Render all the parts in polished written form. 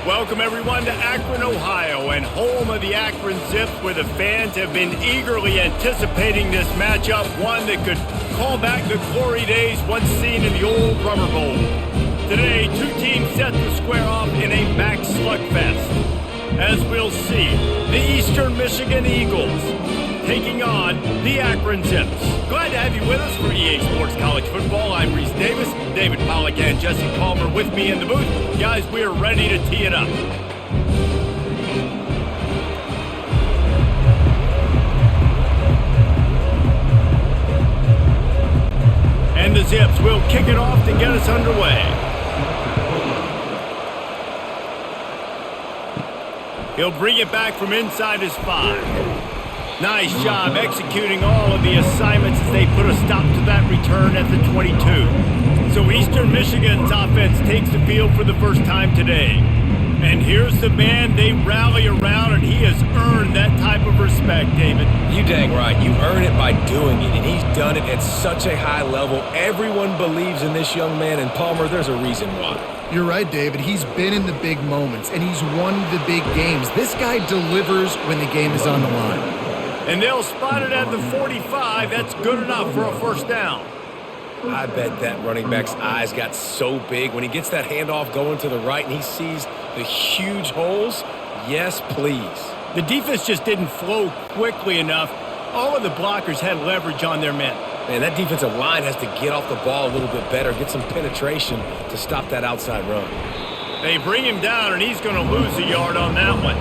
Welcome everyone to Akron, Ohio, and home of the Akron Zips, where the fans have been eagerly anticipating this matchup, one that could call back the glory days once seen in the old Rubber Bowl. Today, two teams set to square off in a MAC slugfest. As we'll see, the Eastern Michigan Eagles taking on the Akron Zips. Glad to have you with us for EA Sports College Football. I'm Reese Davis, David Pollack and Jesse Palmer with me in the booth. Guys, we are ready to tee it up. And the Zips will kick it off to get us underway. He'll bring it back from inside his 5. Nice job executing all of the assignments as they put a stop to that return at the 22. So Eastern Michigan's offense takes the field for the first time today. And here's the man they rally around, and he has earned that type of respect, David. You dang right. You earn it by doing it, and he's done it at such a high level. Everyone believes in this young man, and Palmer, there's a reason why. You're right, David. He's been in the big moments, and he's won the big games. This guy delivers when the game is on the line. And they'll spot it at the 45. That's good enough for a first down. I bet that running back's eyes got so big when he gets that handoff going to the right and he sees the huge holes. Yes, please. The defense just didn't flow quickly enough. All of the blockers had leverage on their men. Man, that defensive line has to get off the ball a little bit better, get some penetration to stop that outside run. They bring him down, and he's going to lose a yard on that one.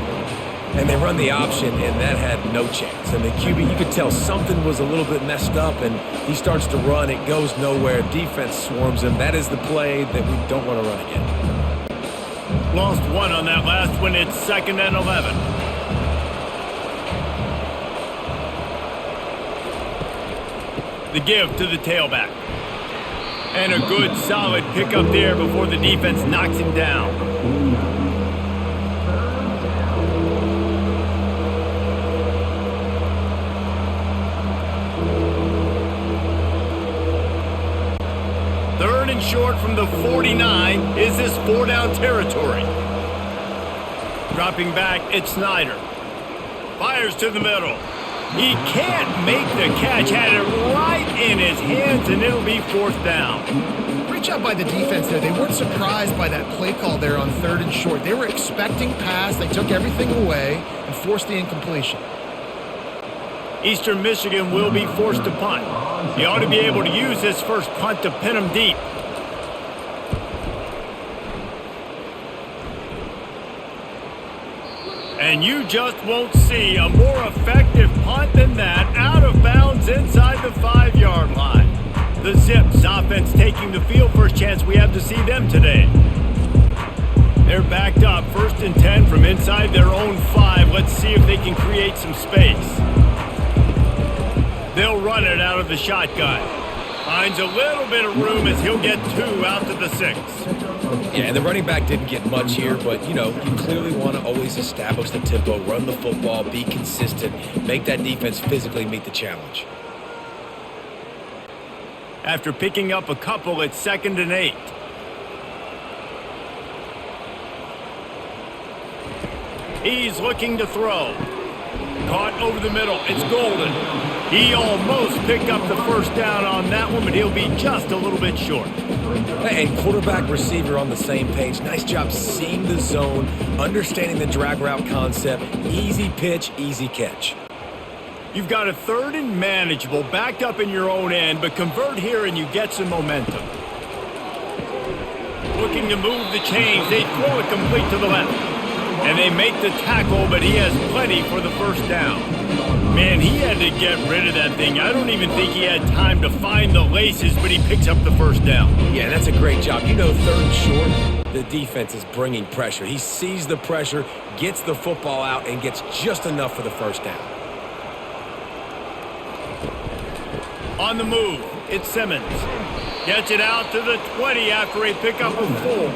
And they run the option, and that had no chance. And the QB, you could tell something was a little bit messed up, and he starts to run. It goes nowhere. Defense swarms him. That is the play that we don't want to run again. Lost one on that last one. It's 2nd and 11. The give to the tailback. And a good, solid pickup there before the defense knocks him down. Third and short from the 49. Is this 4-down territory? Dropping back, it's Snyder. Fires to the middle. He can't make the catch. Had it right in his hands, and it'll be 4th down. Great job by the defense there. They weren't surprised by that play call there on 3rd and short. They were expecting pass. They took everything away and forced the incompletion. Eastern Michigan will be forced to punt. He ought to be able to use this first punt to pin him deep. And you just won't see a more effective punt than that, out of bounds inside the 5-yard line. The Zips offense taking the field. First chance we have to see them today. They're backed up, 1st and 10 from inside their own 5. Let's see if they can create some space. They'll run it out of the shotgun. Finds a little bit of room as he'll get 2 out to the 6. Yeah, and the running back didn't get much here, but, you clearly want to always establish the tempo, run the football, be consistent, make that defense physically meet the challenge. After picking up a couple, it's 2nd and 8. He's looking to throw. Caught over the middle. It's Golden. He almost picked up the first down on that one, but he'll be just a little bit short. And quarterback receiver on the same page. Nice job seeing the zone, understanding the drag route concept. Easy pitch, easy catch. You've got a 3rd and manageable, backed up in your own end, but convert here and you get some momentum. Looking to move the chains. They throw it complete to the left. And they make the tackle, but he has plenty for the first down. Man, he had to get rid of that thing. I don't even think he had time to find the laces, but he picks up the first down. Yeah, that's a great job. 3rd and short, the defense is bringing pressure. He sees the pressure, gets the football out, and gets just enough for the first down. On the move, it's Simmons. Gets it out to the 20 after a pickup of 4.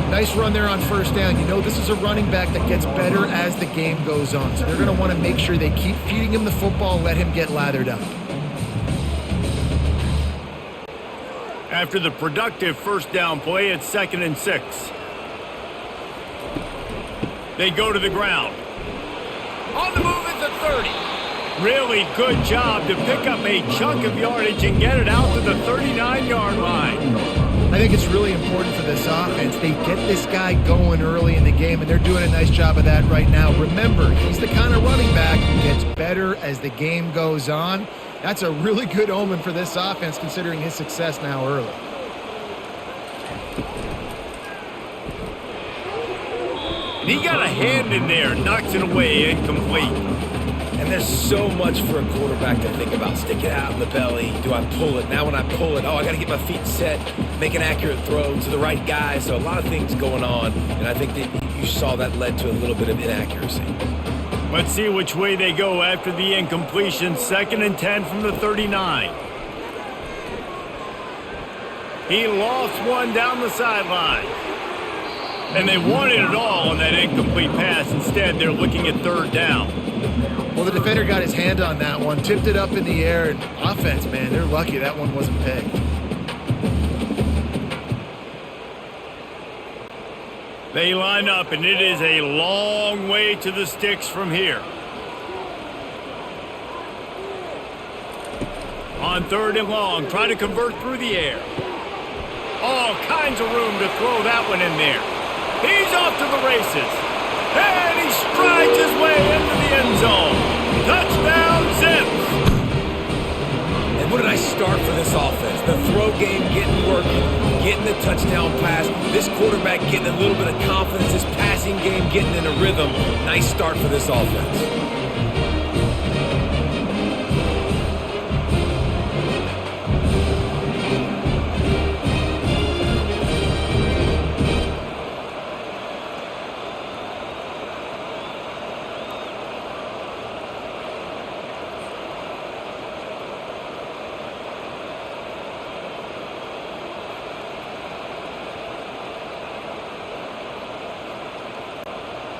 Nice run there on 1st down. This is a running back that gets better as the game goes on. So they're going to want to make sure they keep feeding him the football and let him get lathered up. After the productive first down play, it's 2nd and 6. They go to the ground. On the move at the 30. Really good job to pick up a chunk of yardage and get it out to the 39-yard line. I think it's really important for this offense. They get this guy going early in the game, and they're doing a nice job of that right now. Remember, he's the kind of running back who gets better as the game goes on. That's a really good omen for this offense, considering his success now early. And he got a hand in there, knocks it away, incomplete. And there's so much for a quarterback to think about. Stick it out in the belly. Do I pull it? Now when I pull it, I got to get my feet set, make an accurate throw to the right guy. So a lot of things going on, and I think that you saw that led to a little bit of inaccuracy. Let's see which way they go after the incompletion. 2nd and 10 from the 39. He lost one down the sideline. And they wanted it all on that incomplete pass. Instead, they're looking at 3rd down. Well, the defender got his hand on that one, tipped it up in the air, and offense, man, they're lucky that one wasn't pegged. They line up, and it is a long way to the sticks from here. On 3rd and long, try to convert through the air. All kinds of room to throw that one in there. He's off to the races. And he strides his way into the end zone. Touchdown, Zips. And what did I start for this offense? The throw game getting working, getting the touchdown pass. This quarterback getting a little bit of confidence. This passing game getting in a rhythm. Nice start for this offense.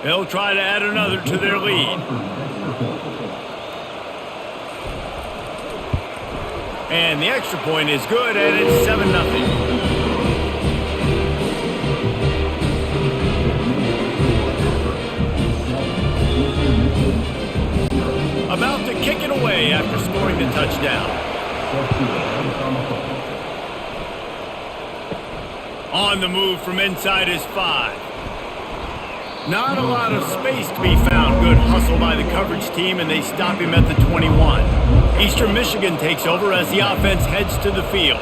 They'll try to add another to their lead. And the extra point is good, and it's 7-0. About to kick it away after scoring the touchdown. On the move from inside his 5. Not a lot of space to be found. Good hustle by the coverage team, and they stop him at the 21. Eastern Michigan takes over as the offense heads to the field.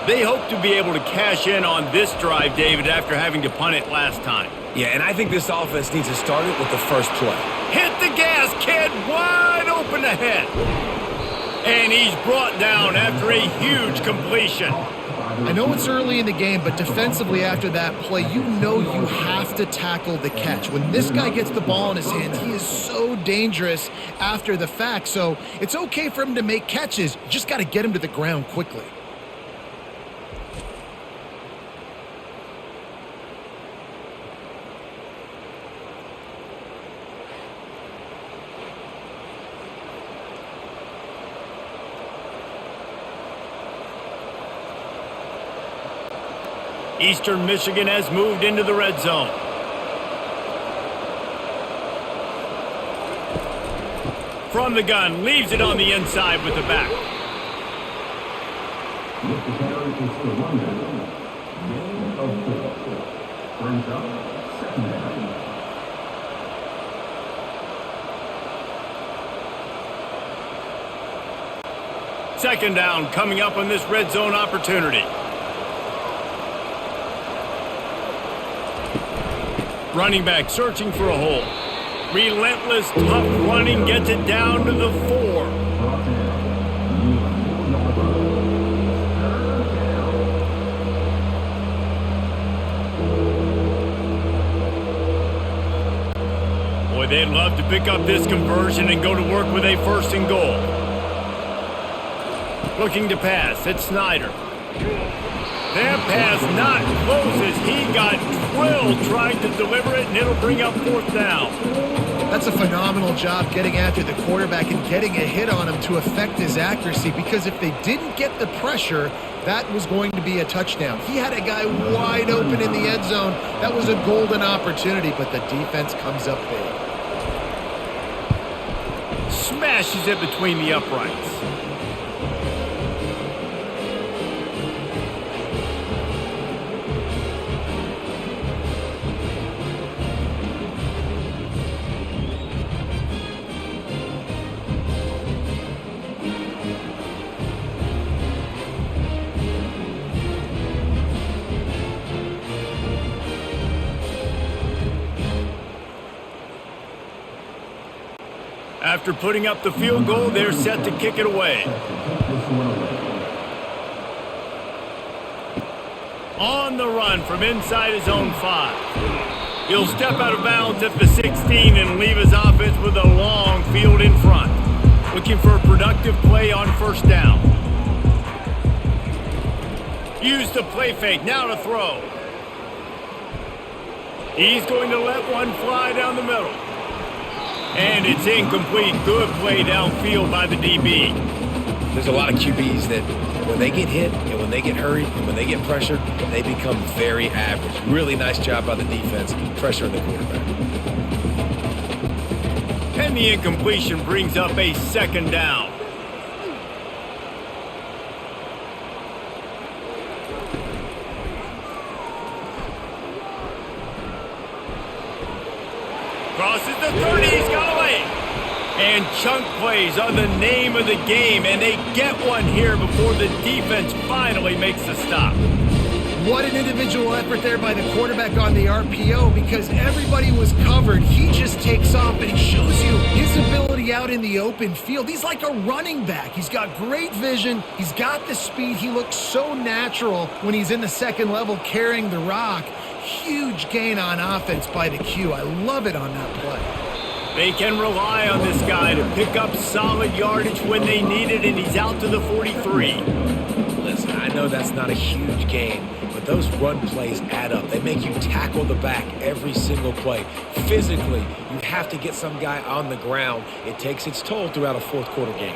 They hope to be able to cash in on this drive, David, after having to punt it last time. Yeah, and I think this offense needs to start it with the first play. Hit the gas, kid. Wide open ahead. And he's brought down after a huge completion. I know it's early in the game, but defensively after that play, you know you have to tackle the catch. When this guy gets the ball in his hands, he is so dangerous after the fact. So it's okay for him to make catches. You just got to get him to the ground quickly. Eastern Michigan has moved into the red zone. From the gun, leaves it on the inside with the back. Second down coming up on this red zone opportunity. Running back searching for a hole. Relentless, tough running gets it down to the 4. Boy, they'd love to pick up this conversion and go to work with a 1st and goal. Looking to pass, it's Snyder. That pass not close as he got drilled trying to deliver it, and it'll bring up 4th down. That's a phenomenal job getting after the quarterback and getting a hit on him to affect his accuracy, because if they didn't get the pressure, that was going to be a touchdown. He had a guy wide open in the end zone. That was a golden opportunity, but the defense comes up big. Smashes it between the uprights. After putting up the field goal, they're set to kick it away. On the run from inside his own 5. He'll step out of bounds at the 16 and leave his offense with a long field in front. Looking for a productive play on first down. Use the play fake, now to throw. He's going to let one fly down the middle. And it's incomplete. Good play downfield by the DB. There's a lot of QBs that when they get hit and when they get hurried and when they get pressured, they become very average. Really nice job by the defense pressuring the quarterback. And the incompletion brings up a second down. Crosses the 30, he's got away. And chunk plays are the name of the game, and they get one here before the defense finally makes a stop. What an individual effort there by the quarterback on the RPO, because everybody was covered. He just takes off, and he shows you his ability out in the open field. He's like a running back. He's got great vision. He's got the speed. He looks so natural when he's in the second level carrying the rock. Huge gain on offense by the Q. I love it on that play. They can rely on this guy to pick up solid yardage when they need it, and he's out to the 43. Listen, I know that's not a huge gain, but those run plays add up. They make you tackle the back every single play. Physically, you have to get some guy on the ground. It takes its toll throughout a fourth quarter game.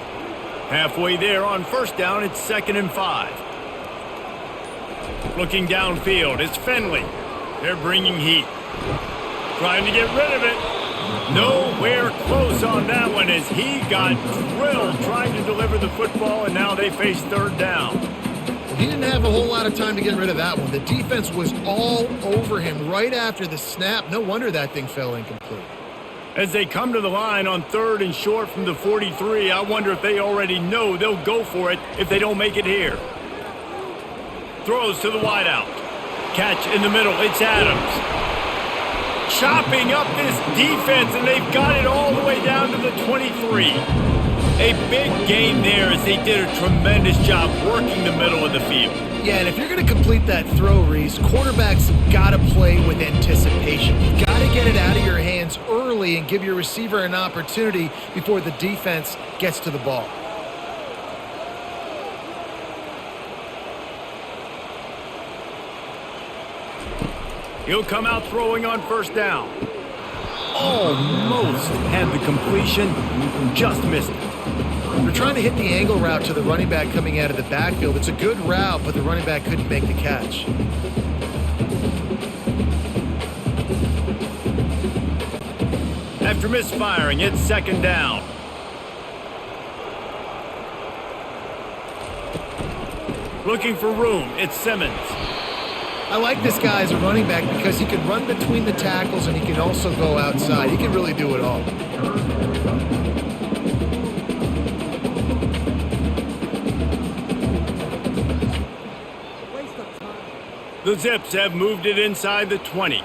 Halfway there on first down, it's 2nd and 5. Looking downfield, it's Finley. They're bringing heat. Trying to get rid of it. Nowhere close on that one as he got drilled trying to deliver the football, and now they face third down. He didn't have a whole lot of time to get rid of that one. The defense was all over him right after the snap. No wonder that thing fell incomplete. As they come to the line on 3rd and short from the 43, I wonder if they already know they'll go for it if they don't make it here. Throws to the wideout. Catch in the middle, it's Adams. Chopping up this defense, and they've got it all the way down to the 23. A big gain there as they did a tremendous job working the middle of the field. Yeah, and if you're going to complete that throw, Reese, quarterbacks have got to play with anticipation. You've got to get it out of your hands early and give your receiver an opportunity before the defense gets to the ball. He'll come out throwing on first down. Almost had the completion, just missed it. They're trying to hit the angle route to the running back coming out of the backfield. It's a good route, but the running back couldn't make the catch. After misfiring, it's 2nd down. Looking for room, it's Simmons. I like this guy as a running back because he can run between the tackles and he can also go outside. He can really do it all. The Zips have moved it inside the 20.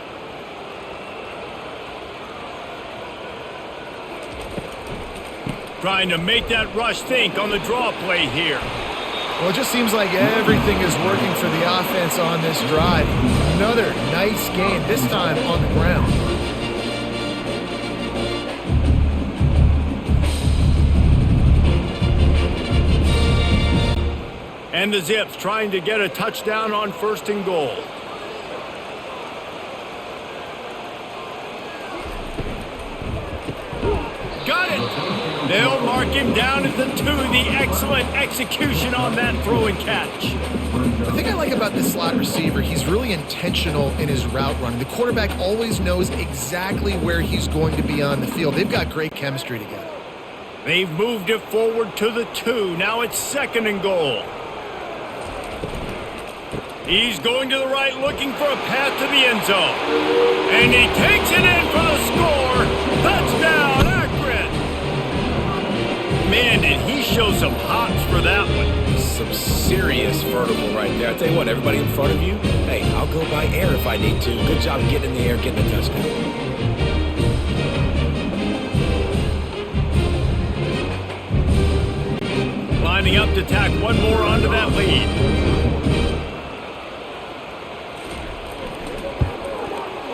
Trying to make that rush think on the draw play here. Well, it just seems like everything is working for the offense on this drive. Another nice gain, this time on the ground. And the Zips trying to get a touchdown on 1st and goal. They'll mark him down at the 2. The excellent execution on that throw and catch. The thing I like about this slot receiver, he's really intentional in his route running. The quarterback always knows exactly where he's going to be on the field. They've got great chemistry together. They've moved it forward to the 2. Now it's 2nd and goal. He's going to the right looking for a path to the end zone. And he takes it in for the score. Touchdown, Akron. Man, did he show some hops for that one. Some serious vertical right there. I tell you what, everybody in front of you, hey, I'll go by air if I need to. Good job getting in the air, getting a touchdown. Lining up to tack one more onto that lead.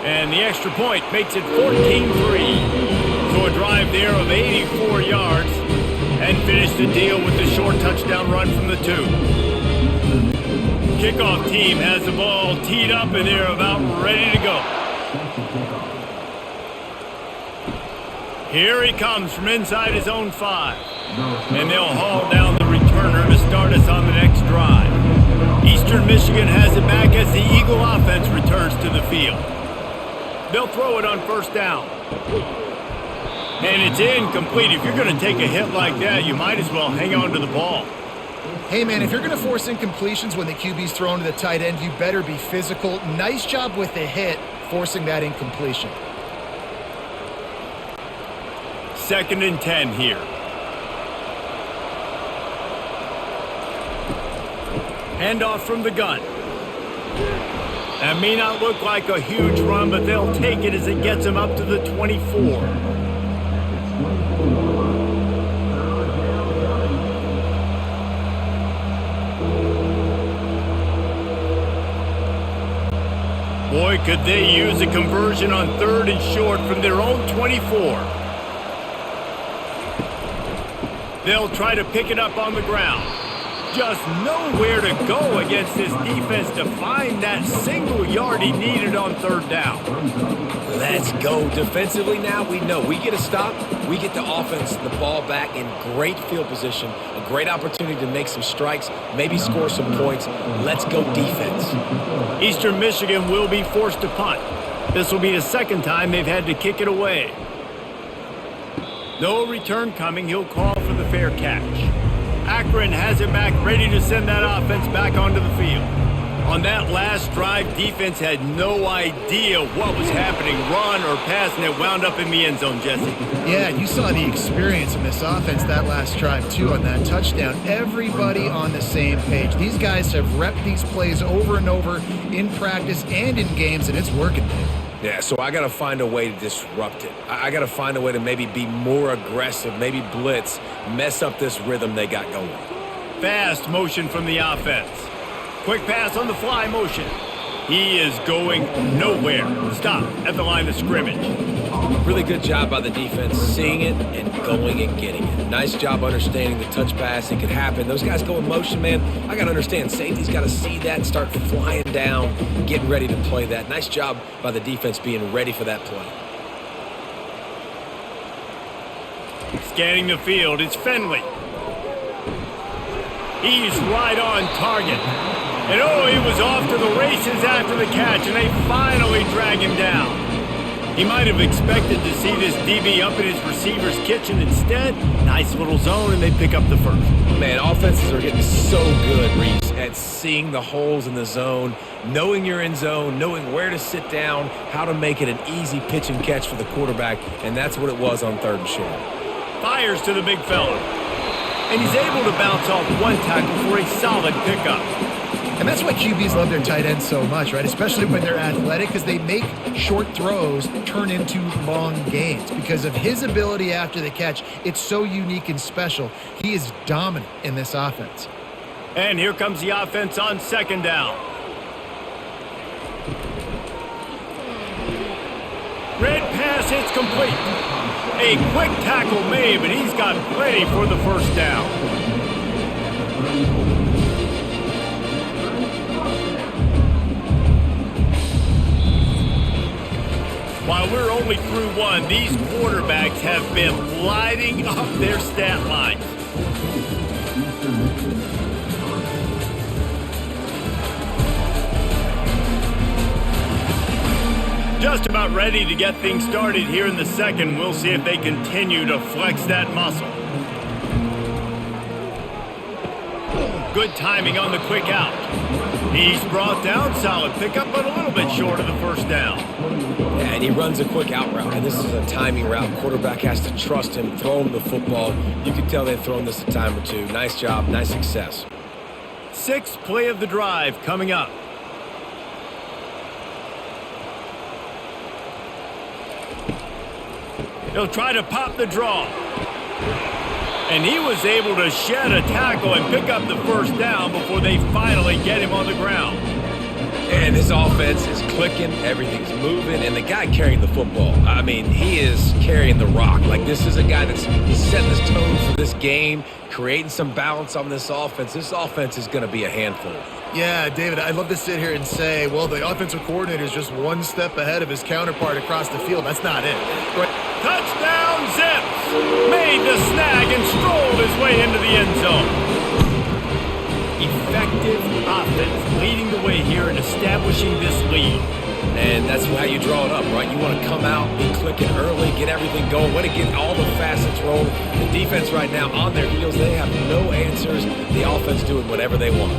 And the extra point makes it 14-3. So a drive there of 84 yards. And finish the deal with the short touchdown run from the 2. Kickoff team has the ball teed up and they're about ready to go. Here he comes from inside his own 5. And they'll haul down the returner to start us on the next drive. Eastern Michigan has it back as the Eagle offense returns to the field. They'll throw it on 1st down. And it's incomplete. If you're going to take a hit like that, you might as well hang on to the ball. Hey, man, if you're going to force incompletions when the QB's thrown to the tight end, you better be physical. Nice job with the hit, forcing that incompletion. 2nd and 10 here. Handoff from the gun. That may not look like a huge run, but they'll take it as it gets them up to the 24. Boy, could they use a conversion on 3rd and short from their own 24. They'll try to pick it up on the ground. Just nowhere to go against this defense to find that single yard he needed on 3rd down. Let's go. Defensively now, we know we get a stop. We get the offense the ball back in great field position. A great opportunity to make some strikes, maybe score some points. Let's go defense. Eastern Michigan will be forced to punt. This will be the 2nd time they've had to kick it away. No return coming. He'll call for the fair catch. Akron has it back, ready to send that offense back onto the field. On that last drive, defense had no idea what was happening, run or pass, and it wound up in the end zone, Jesse. Yeah, you saw the experience in this offense that last drive, too, on that touchdown. Everybody on the same page. These guys have repped these plays over and over in practice and in games, and it's working. Yeah, so I got to find a way to disrupt it. I got to find a way to maybe be more aggressive, maybe blitz, mess up this rhythm they got going. Fast motion from the offense. Quick pass on the fly motion. He is going nowhere. Stop at the line of scrimmage. Really good job by the defense, seeing it and going and getting it. Nice job understanding the touch pass. It could happen. Those guys go in motion, man. I got to understand. Safety's got to see that and start flying down, getting ready to play that. Nice job by the defense being ready for that play. Scanning the field, it's Finley. He's right on target. And oh, he was off to the races after the catch, and they finally drag him down. He might have expected to see this DB up in his receiver's kitchen. Instead, nice little zone, and they pick up the 1st. Man, offenses are getting so good, Reese, at seeing the holes in the zone, knowing you're in zone, knowing where to sit down, how to make it an easy pitch and catch for the quarterback, and that's what it was on 3rd and short. Fires to the big fella. And he's able to bounce off one tackle for a solid pickup. And that's why QBs love their tight ends so much, right? Especially when they're athletic, because they make short throws turn into long gains. Because of his ability after the catch, it's so unique and special. He is dominant in this offense. And here comes the offense on 2nd down. Red pass, it's complete. A quick tackle made, but he's got plenty for the 1st down. While we're only through one, these quarterbacks have been lighting up their stat lines. Just about ready to get things started here in the second. We'll see if they continue to flex that muscle. Good timing on the quick out. He's brought down, solid pickup, but a little bit short of the first down. Yeah, and he runs a quick out route, and this is a timing route. Quarterback has to trust him, throw him the football. You can tell they've thrown this a time or two. Nice job, nice success. Sixth play of the drive coming up. He'll try to pop the draw. And he was able to shed a tackle and pick up the first down before they finally get him on the ground. And this offense is clicking, everything's moving, and the guy carrying the football, I mean, he is carrying the rock. Like, this is a guy that's setting this tone for this game, creating some balance on this offense. This offense is going to be a handful. Yeah, David, I'd love to sit here and say, well, the offensive coordinator is just one step ahead of his counterpart across the field. That's not it. Right. Touchdown, Zips! Made the snag and strolled his way into the end zone. Effective offense leading the way here and establishing this lead. And that's how you draw it up, right? You want to come out, be clicking early, get everything going, want to get all the facets rolling. The defense right now on their heels, they have no answers. The offense doing whatever they want.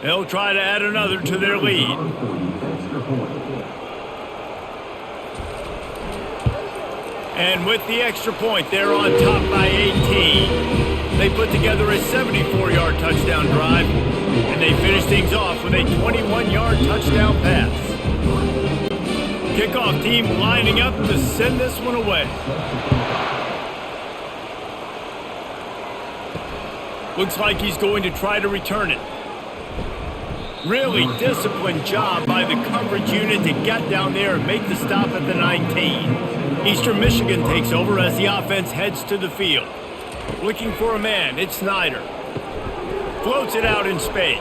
They'll try to add another to their lead. And with the extra point, they're on top by 18. They put together a 74-yard touchdown drive, and they finish things off with a 21-yard touchdown pass. Kickoff team lining up to send this one away. Looks like he's going to try to return it. Really disciplined job by the coverage unit to get down there and make the stop at the 19. Eastern Michigan takes over as the offense heads to the field. Looking for a man, it's Snyder. Floats it out in space.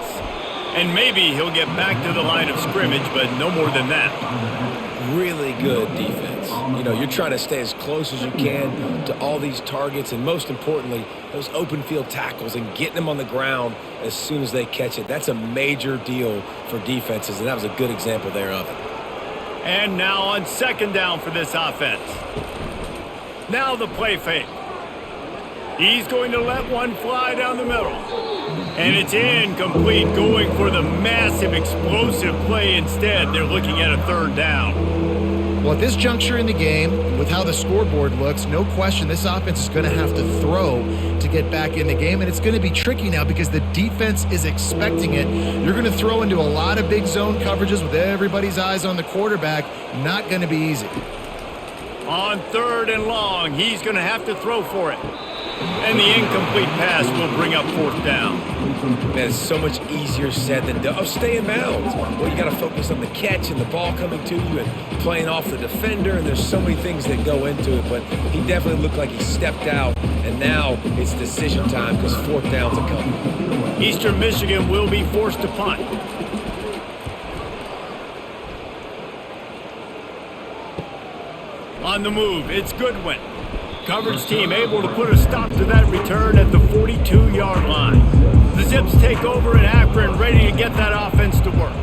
And maybe he'll get back to the line of scrimmage, but no more than that. Really good defense. You know, you're trying to stay as close as you can to all these targets, and most importantly, those open field tackles and getting them on the ground as soon as they catch it. That's a major deal for defenses, and that was a good example there of it. And now on second down for this offense. Now the play fake. He's going to let one fly down the middle. And it's incomplete, going for the massive explosive play instead. They're looking at a third down. Well, at this juncture in the game, with how the scoreboard looks, no question this offense is going to have to throw to get back in the game, and it's going to be tricky now because the defense is expecting it. You're going to throw into a lot of big zone coverages with everybody's eyes on the quarterback. Not going to be easy. On third and long, he's going to have to throw for it. And the incomplete pass will bring up fourth down. Man, it's so much easier said than done. Oh, stay in bounds. Well, you got to focus on the catch and the ball coming to you and playing off the defender, and there's so many things that go into it. But he definitely looked like he stepped out, and now it's decision time because fourth downs are coming. Eastern Michigan will be forced to punt. On the move, it's Goodwin. Coverage team able to put a stop to that return at the 42-yard line. The Zips take over in Akron, ready to get that offense to work.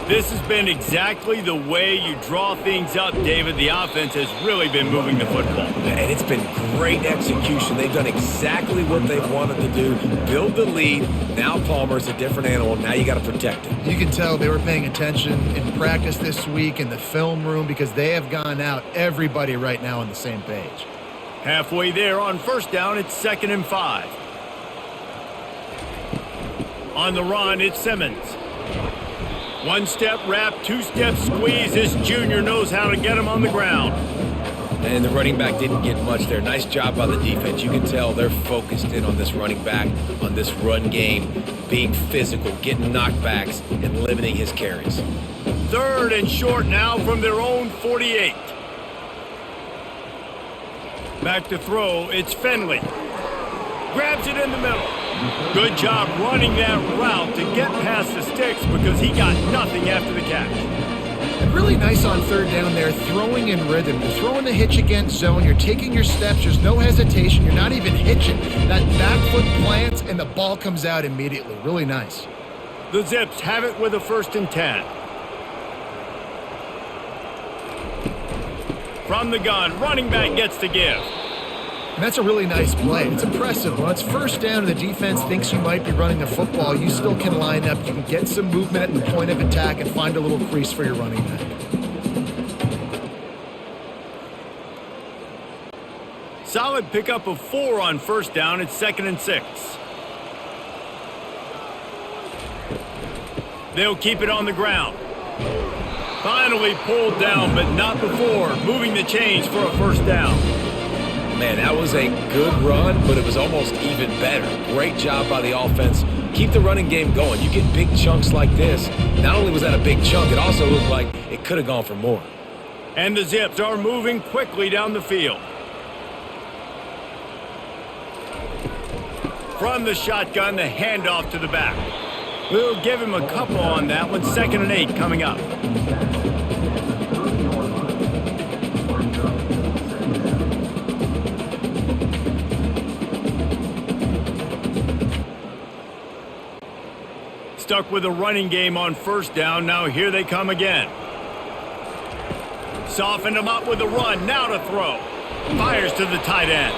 This has been exactly the way you draw things up, David. The offense has really been moving the football. And it's been great execution. They've done exactly what they've wanted to do. Build the lead. Now Palmer's a different animal. Now you got to protect him. You can tell they were paying attention in practice this week in the film room because they have gone out, everybody right now on the same page. Halfway there on first down, it's 2nd and 5. On the run, it's Simmons. One step wrap, two step squeeze. This junior knows how to get him on the ground. And the running back didn't get much there. Nice job by the defense. You can tell they're focused in on this running back, on this run game, being physical, getting knockbacks, and limiting his carries. 3rd and short now from their own 48. Back to throw, it's Finley. Grabs it in the middle. Good job running that route to get past the sticks because he got nothing after the catch. And really nice on 3rd down there, throwing in rhythm. You're throwing the hitch against zone. You're taking your steps. There's no hesitation. You're not even hitching. That back foot plants, and the ball comes out immediately. Really nice. The Zips have it with a 1st and 10. From the gun, running back gets to give. And that's a really nice play. It's impressive. When it's 1st down and the defense thinks you might be running the football, you still can line up. You can get some movement at the point of attack and find a little crease for your running back. Solid pickup of 4 on 1st down. It's 2nd and 6. They'll keep it on the ground. Finally pulled down, but not before moving the chains for a 1st down. Man, that was a good run, but it was almost even better. Great job by the offense. Keep the running game going. You get big chunks like this. Not only was that a big chunk, it also looked like it could have gone for more. And the Zips are moving quickly down the field. From the shotgun, the handoff to the back. We'll give him a couple on that one. 2nd and 8 coming up. Stuck with a running game on 1st down. Now here they come again. Softened him up with a run. Now to throw. Fires to the tight end.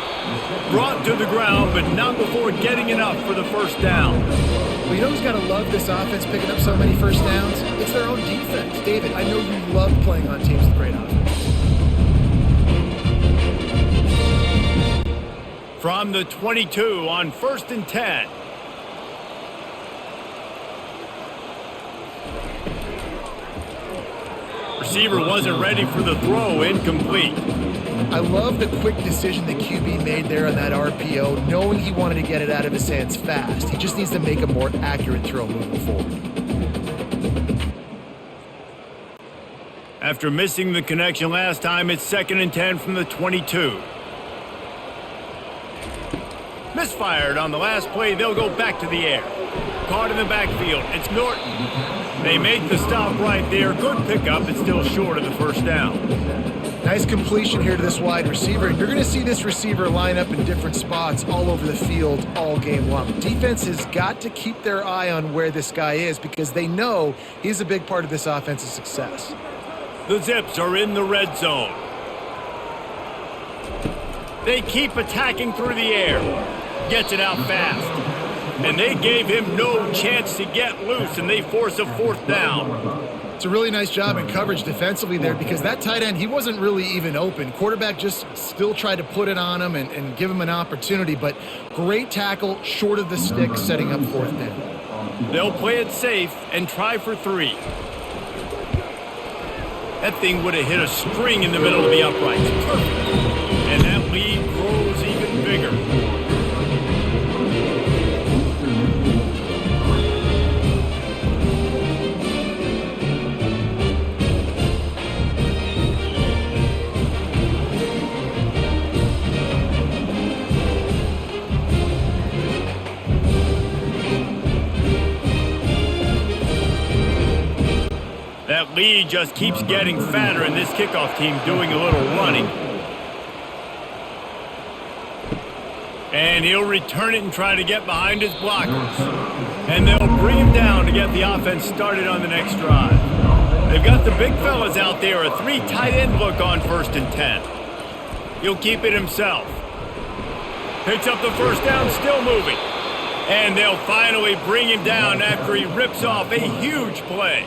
Brought to the ground, but not before getting enough for the 1st down. Well, you know who's got to love this offense picking up so many 1st downs? It's their own defense. David, I know you love playing on teams with great offense. From the 22 on 1st and 10. Receiver wasn't ready for the throw. Incomplete. I love the quick decision the QB made there on that RPO, knowing he wanted to get it out of his hands fast. He just needs to make a more accurate throw moving forward. After missing the connection last time, it's 2nd and 10 from the 22. Misfired on the last play. They'll go back to the air. Caught in the backfield. It's Norton. They make the stop right there. Good pickup. It's still short of the 1st down. Nice completion here to this wide receiver. You're going to see this receiver line up in different spots all over the field all game long. Defense has got to keep their eye on where this guy is because they know he's a big part of this offense's success. The Zips are in the red zone. They keep attacking through the air. Gets it out fast. And they gave him no chance to get loose, and they force a 4th down. It's a really nice job in coverage defensively there because that tight end, he wasn't really even open. Quarterback just still tried to put it on him and give him an opportunity, but great tackle short of the stick, setting up 4th down. They'll play it safe and try for 3. That thing would have hit a string in the middle of the uprights. Perfect. And that lead grows even bigger. That lead just keeps getting fatter, and this kickoff team doing a little running. And he'll return it and try to get behind his blockers. And they'll bring him down to get the offense started on the next drive. They've got the big fellas out there, a 3 tight end look on 1st and 10. He'll keep it himself. Picks up the 1st down, still moving. And they'll finally bring him down after he rips off a huge play.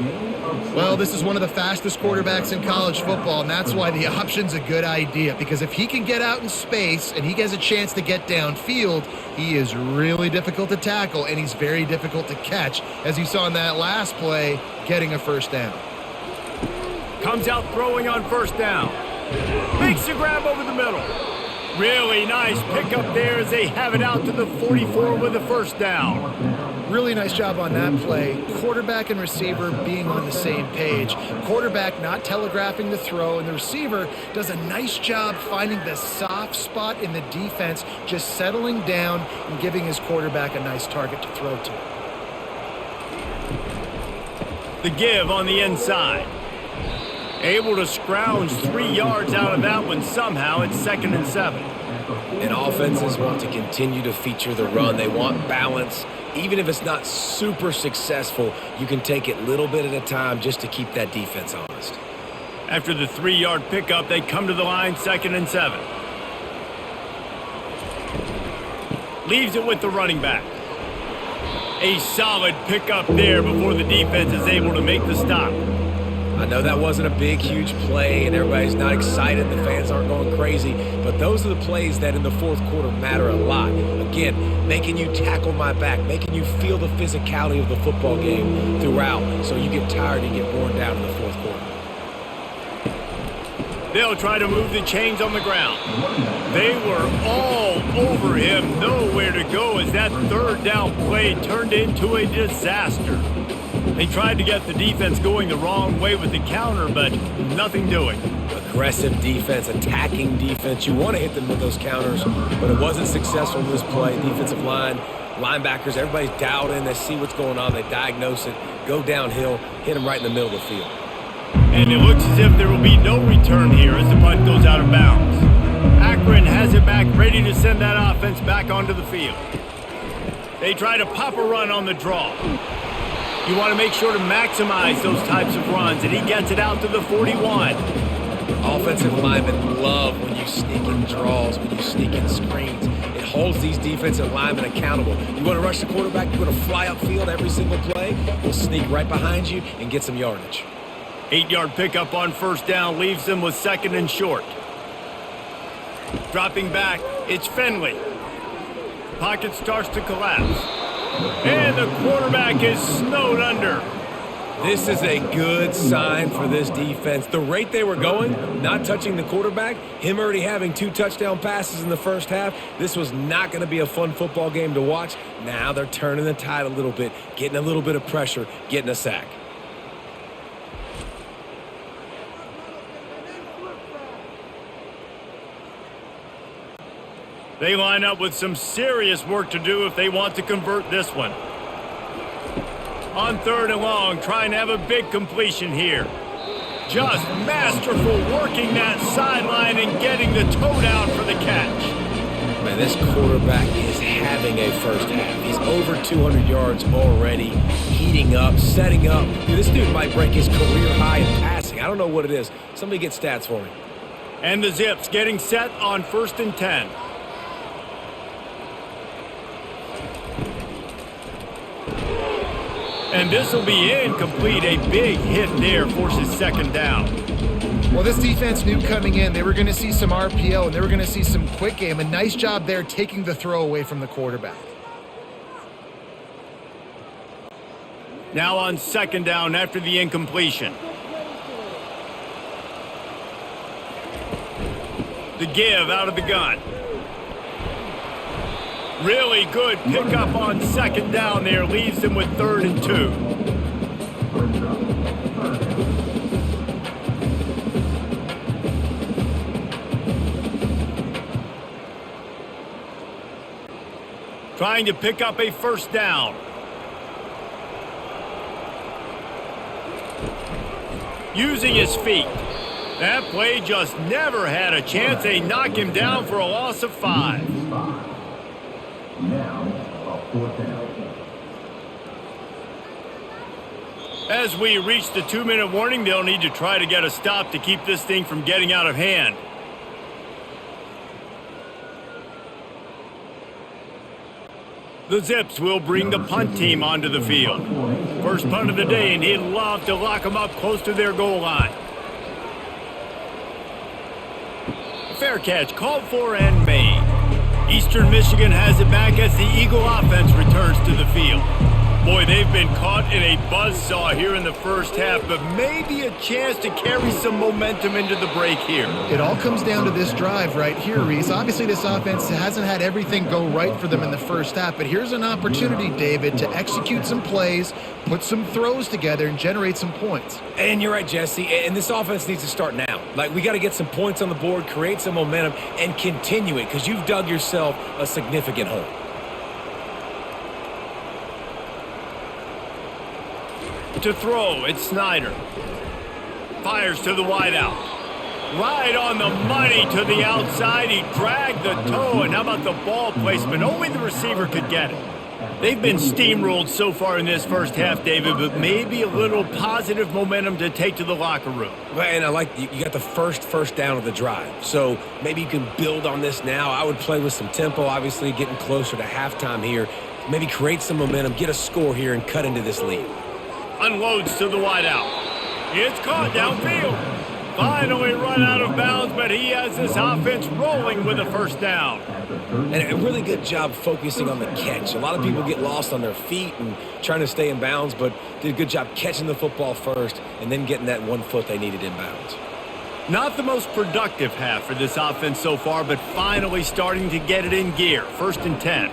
Well, this is one of the fastest quarterbacks in college football, and that's why the option's a good idea. Because if he can get out in space and he has a chance to get downfield, he is really difficult to tackle, and he's very difficult to catch, as you saw in that last play, getting a 1st down. Comes out throwing on 1st down. Makes the grab over the middle. Really nice pickup there as they have it out to the 44 with a first down. Really nice job on that play. Quarterback and receiver being on the same page. Quarterback not telegraphing the throw, and the receiver does a nice job finding the soft spot in the defense, just settling down and giving his quarterback a nice target to throw to. The give on the inside. Able to scrounge 3 yards out of that one somehow. It's 2nd and 7. And offenses want to continue to feature the run. They want balance. Even if it's not super successful, you can take it little bit at a time just to keep that defense honest. After the 3-yard pickup, they come to the line, 2nd and 7. Leaves it with the running back. A solid pickup there before the defense is able to make the stop. I know that wasn't a big, huge play, and everybody's not excited. The fans aren't going crazy. But those are the plays that in the fourth quarter matter a lot. Again, making you tackle my back, making you feel the physicality of the football game throughout so you get tired and get worn down in the fourth quarter. They'll try to move the chains on the ground. They were all over him, nowhere to go as that third down play turned into a disaster. They tried to get the defense going the wrong way with the counter, but nothing doing. Aggressive defense, attacking defense. You want to hit them with those counters, but it wasn't successful in this play. Defensive line, linebackers, everybody's dialed in. They see what's going on. They diagnose it, go downhill, hit them right in the middle of the field. And it looks as if there will be no return here as the punt goes out of bounds. Akron has it back, ready to send that offense back onto the field. They try to pop a run on the draw. You want to make sure to maximize those types of runs, and he gets it out to the 41. Offensive linemen love when you sneak in draws, when you sneak in screens. It holds these defensive linemen accountable. You want to rush the quarterback, you want to fly upfield every single play, we'll sneak right behind you and get some yardage. 8-yard pickup on first down leaves them with 2nd and short. Dropping back, it's Finley. Pocket starts to collapse. And the quarterback is snowed under. This is a good sign for this defense. The rate they were going, not touching the quarterback, him already having 2 touchdown passes in the first half, this was not going to be a fun football game to watch. Now they're turning the tide a little bit, getting a little bit of pressure, getting a sack. They line up with some serious work to do if they want to convert this one. On 3rd and long, trying to have a big completion here. Just masterful working that sideline and getting the toe down for the catch. Man, this quarterback is having a first half. He's over 200 yards already, heating up, setting up. Dude, this dude might break his career high in passing. I don't know what it is. Somebody get stats for me. And the Zips getting set on 1st and 10. And this will be incomplete. A big hit there forces 2nd down. Well, this defense knew coming in they were going to see some RPO and they were going to see some quick game. A nice job there taking the throw away from the quarterback. Now on 2nd down after the incompletion. The give out of the gun. Really good pickup on 2nd down there. Leaves them with 3rd and 2. Trying to pick up a first down. Using his feet. That play just never had a chance. They knock him down for a loss of 5. Now, a 4th down. As we reach the 2-minute warning, they'll need to try to get a stop to keep this thing from getting out of hand. The Zips will bring the punt team onto the field. First punt of the day, and he'd love to lock them up close to their goal line. Fair catch called for and made. Eastern Michigan has it back as the Eagle offense returns to the field. Boy, they've been caught in a buzzsaw here in the first half, but maybe a chance to carry some momentum into the break here. It all comes down to this drive right here, Reese. Obviously, this offense hasn't had everything go right for them in the first half, but here's an opportunity, David, to execute some plays, put some throws together, and generate some points. And you're right, Jesse, and this offense needs to start now. Like, we got to get some points on the board, create some momentum, and continue it, because you've dug yourself a significant hole. To throw, it's Snyder. Fires to the wideout. Right on the money to the outside. He dragged the toe, and how about the ball placement? Only the receiver could get it. They've been steamrolled so far in this first half, David, but maybe a little positive momentum to take to the locker room. Well, and I like you got the first down of the drive, so maybe you can build on this now. I would play with some tempo, obviously getting closer to halftime here. Maybe create some momentum, get a score here, and cut into this lead. Unloads to the wideout. It's caught downfield. Finally run out of bounds, but he has this offense rolling with a first down. And a really good job focusing on the catch. A lot of people get lost on their feet and trying to stay in bounds, but did a good job catching the football first and then getting that 1 foot they needed in bounds. Not the most productive half for this offense so far, but finally starting to get it in gear. 1st and 10.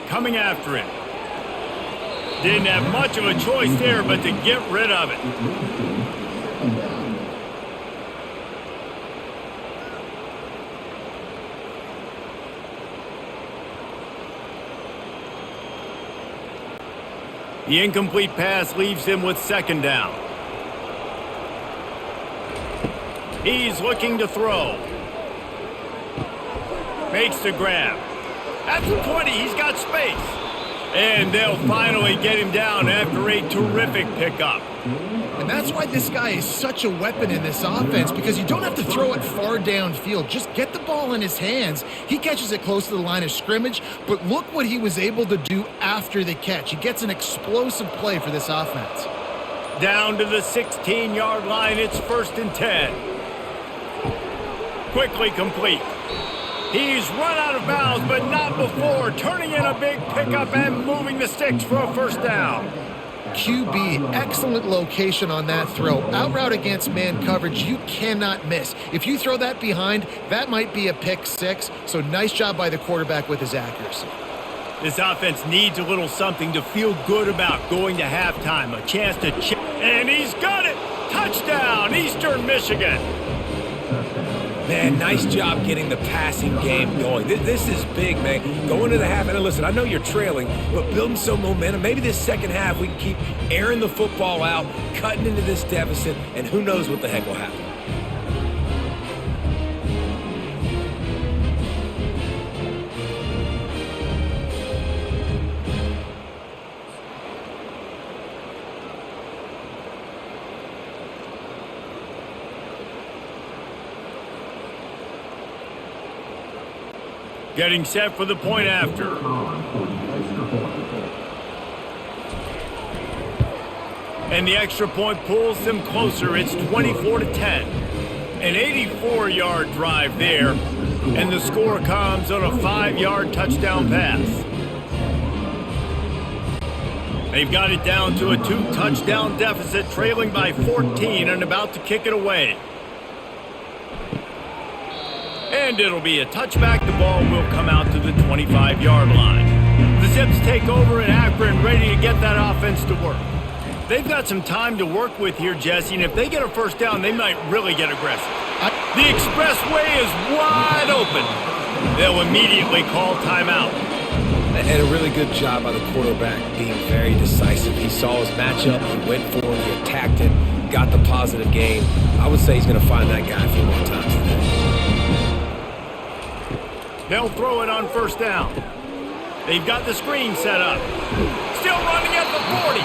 Coming after him. Didn't have much of a choice there, but to get rid of it. The incomplete pass leaves him with 2nd down. He's looking to throw. Makes the grab. At the 20, he's got space. And they'll finally get him down after a terrific pickup. And that's why this guy is such a weapon in this offense, because you don't have to throw it far downfield. Just get the ball in his hands. He catches it close to the line of scrimmage, but look what he was able to do after the catch. He gets an explosive play for this offense. Down to the 16-yard line, it's 1st and 10. Quickly complete. He's run out of bounds, but not before turning in a big pickup and moving the sticks for a 1st down. QB, excellent location on that throw. Out route against man coverage, you cannot miss. If you throw that behind, that might be a pick 6. So nice job by the quarterback with his accuracy. This offense needs a little something to feel good about going to halftime. A chance to chip. And he's got it! Touchdown, Eastern Michigan! Man, nice job getting the passing game going. This is big, man. Going to the half, and listen, I know you're trailing, but building some momentum. Maybe this second half we can keep airing the football out, cutting into this deficit, and who knows what the heck will happen. Getting set for the point after. And the extra point pulls them closer. It's 24-10. An 84-yard drive there. And the score comes on a 5-yard touchdown pass. They've got it down to a 2-touchdown deficit, trailing by 14 and about to kick it away. And it'll be a touchback. The ball will come out to the 25-yard line. The Zips take over in Akron, ready to get that offense to work. They've got some time to work with here, Jesse, and if they get a 1st down, they might really get aggressive. The expressway is wide open. They'll immediately call timeout. And a really good job by the quarterback being very decisive. He saw his matchup, he went for it, he attacked it, got the positive gain. I would say he's going to find that guy a few more times today. They'll throw it on 1st down. They've got the screen set up. Still running at the 40.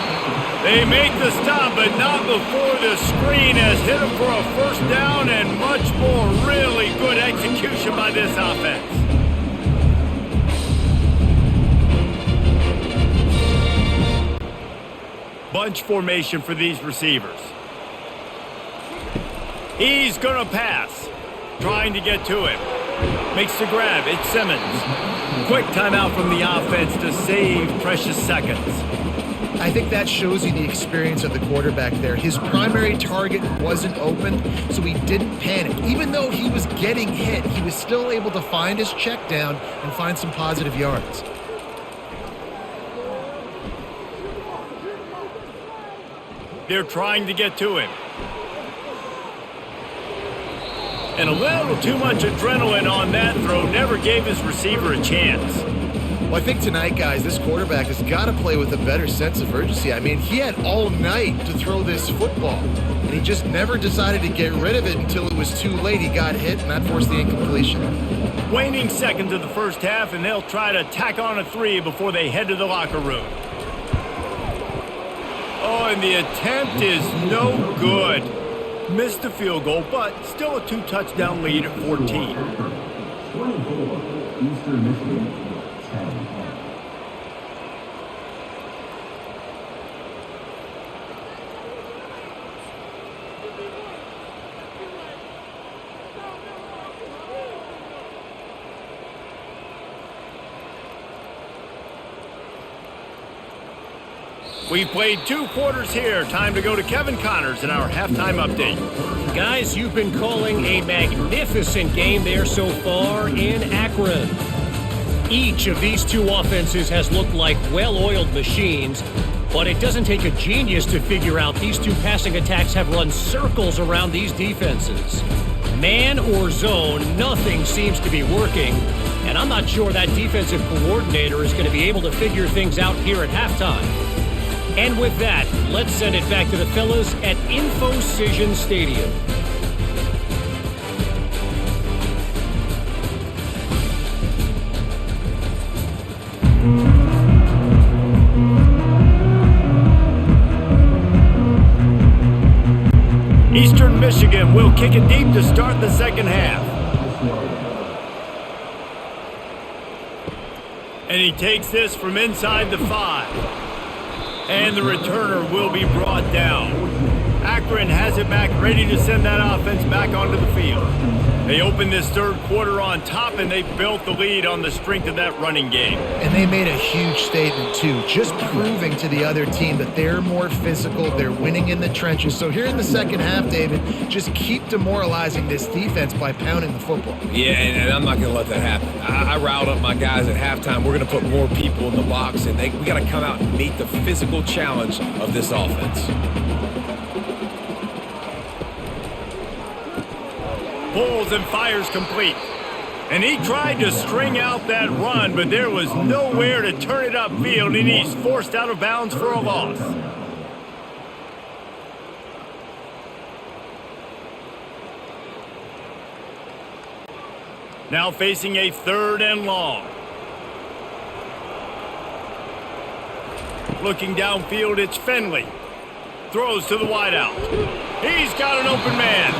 They make the stop, but not before the screen has hit them for a 1st down and much more. Really good execution by this offense. Bunch formation for these receivers. He's going to pass. Trying to get to him. Makes the grab. It's Simmons. Quick timeout from the offense to save precious seconds. I think that shows you the experience of the quarterback there. His primary target wasn't open, so he didn't panic. Even though he was getting hit, he was still able to find his check down and find some positive yards. They're trying to get to him. And a little too much adrenaline on that throw never gave his receiver a chance. Well, I think tonight, guys, this quarterback has got to play with a better sense of urgency. I mean, he had all night to throw this football, and he just never decided to get rid of it until it was too late. He got hit, and that forced the incompletion. Waning seconds of the first half, and they'll try to tack on a 3 before they head to the locker room. Oh, and the attempt is no good. Missed the field goal, but still a 2-touchdown lead at 14. 24, Eastern Michigan, 10. We've played 2 quarters here. Time to go to Kevin Connors in our halftime update. Guys, you've been calling a magnificent game there so far in Akron. Each of these 2 offenses has looked like well-oiled machines, but it doesn't take a genius to figure out these 2 passing attacks have run circles around these defenses. Man or zone, nothing seems to be working, and I'm not sure that defensive coordinator is going to be able to figure things out here at halftime. And with that, let's send it back to the fellas at InfoCision Stadium. Eastern Michigan will kick it deep to start the second half. And he takes this from inside the 5. And the returner will be brought down. Akron has it back, ready to send that offense back onto the field. They opened this third quarter on top, and they built the lead on the strength of that running game. And they made a huge statement, too, just proving to the other team that they're more physical, they're winning in the trenches. So here in the second half, David, just keep demoralizing this defense by pounding the football. Yeah, and I'm not going to let that happen. I riled up my guys at halftime. We're going to put more people in the box, and we got to come out and meet the physical challenge of this offense. Pulls and fires complete. And he tried to string out that run, but there was nowhere to turn it upfield, and he's forced out of bounds for a loss. Now facing a 3rd and long. Looking downfield, it's Finley. Throws to the wideout. He's got an open man.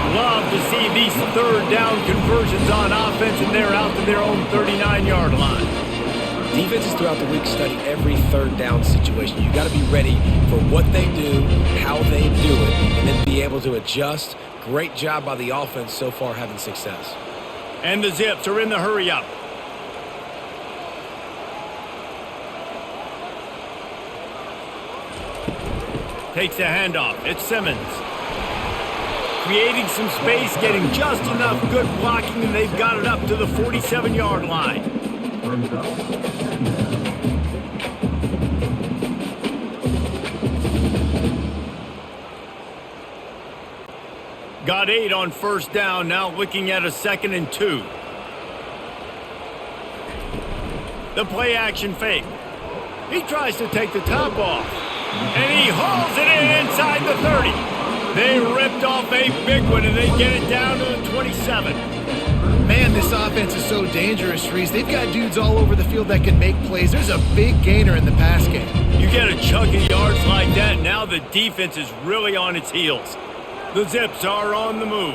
Love to see these 3rd down conversions on offense, and they're out to their own 39-yard line. Defenses throughout the week study every 3rd down situation. You got to be ready for what they do, how they do it, and then be able to adjust. Great job by the offense so far having success. And the Zips are in the hurry-up. Takes the handoff. It's Simmons. Creating some space, getting just enough good blocking, and they've got it up to the 47-yard line. Got 8 on 1st down, now looking at a 2nd and 2. The play action fake. He tries to take the top off, and he hauls it in inside the 30. They ripped off a big one, and they get it down to the 27. Man, this offense is so dangerous, Reese. They've got dudes all over the field that can make plays. There's a big gainer in the pass game. You get a chunk of yards like that, now the defense is really on its heels. The Zips are on the move.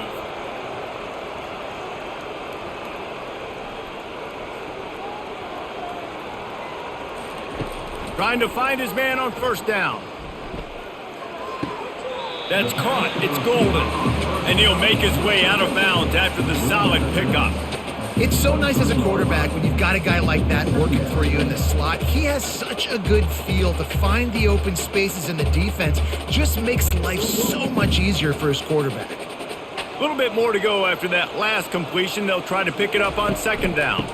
Trying to find his man on 1st down. That's caught. It's Golden. And he'll make his way out of bounds after the solid pickup. It's so nice as a quarterback when you've got a guy like that working for you in the slot. He has such a good feel to find the open spaces in the defense. Just makes life so much easier for his quarterback. A little bit more to go after that last completion. They'll try to pick it up on second down.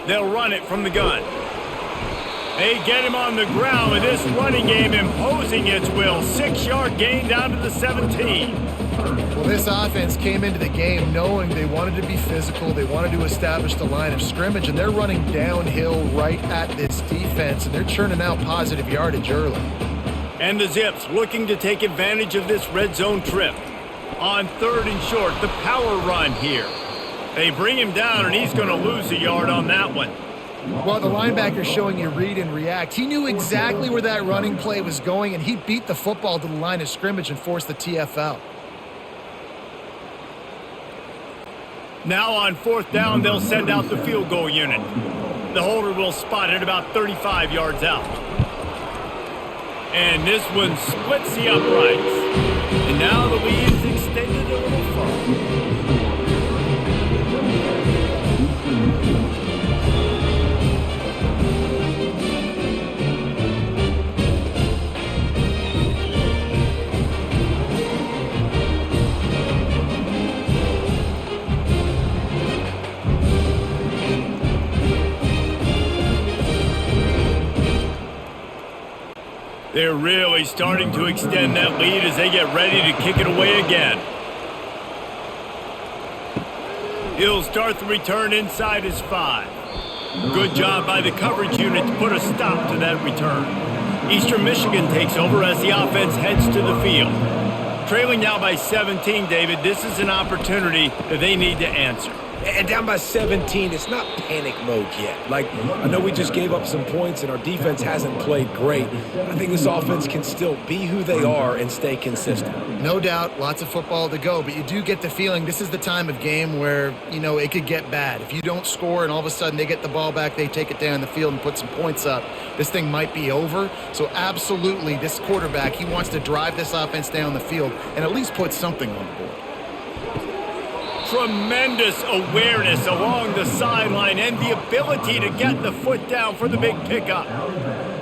They'll run it from the gun. They get him on the ground with this running game imposing its will. 6-yard gain down to the 17. Well, this offense came into the game knowing they wanted to be physical. They wanted to establish the line of scrimmage, and they're running downhill right at this defense, and they're churning out positive yardage early. And the Zips looking to take advantage of this red zone trip. On 3rd and short, the power run here. They bring him down, and he's going to lose a yard on that one. Well, the linebacker's showing you read and react. He knew exactly where that running play was going, and he beat the football to the line of scrimmage and forced the TFL. Now on 4th down, they'll send out the field goal unit. The holder will spot it about 35 yards out. And this one splits the uprights. And now the lead is extended a little further. They're really starting to extend that lead as they get ready to kick it away again. He'll start the return inside his 5. Good job by the coverage unit to put a stop to that return. Eastern Michigan takes over as the offense heads to the field. Trailing now by 17, David, this is an opportunity that they need to answer. And down by 17, it's not panic mode yet. Like, I know we just gave up some points and our defense hasn't played great. I think this offense can still be who they are and stay consistent. No doubt, lots of football to go, but you do get the feeling this is the time of game where, you know, it could get bad. If you don't score and all of a sudden they get the ball back, they take it down the field and put some points up, this thing might be over. So absolutely, this quarterback, he wants to drive this offense down the field and at least put something on the board. Tremendous awareness along the sideline and the ability to get the foot down for the big pickup.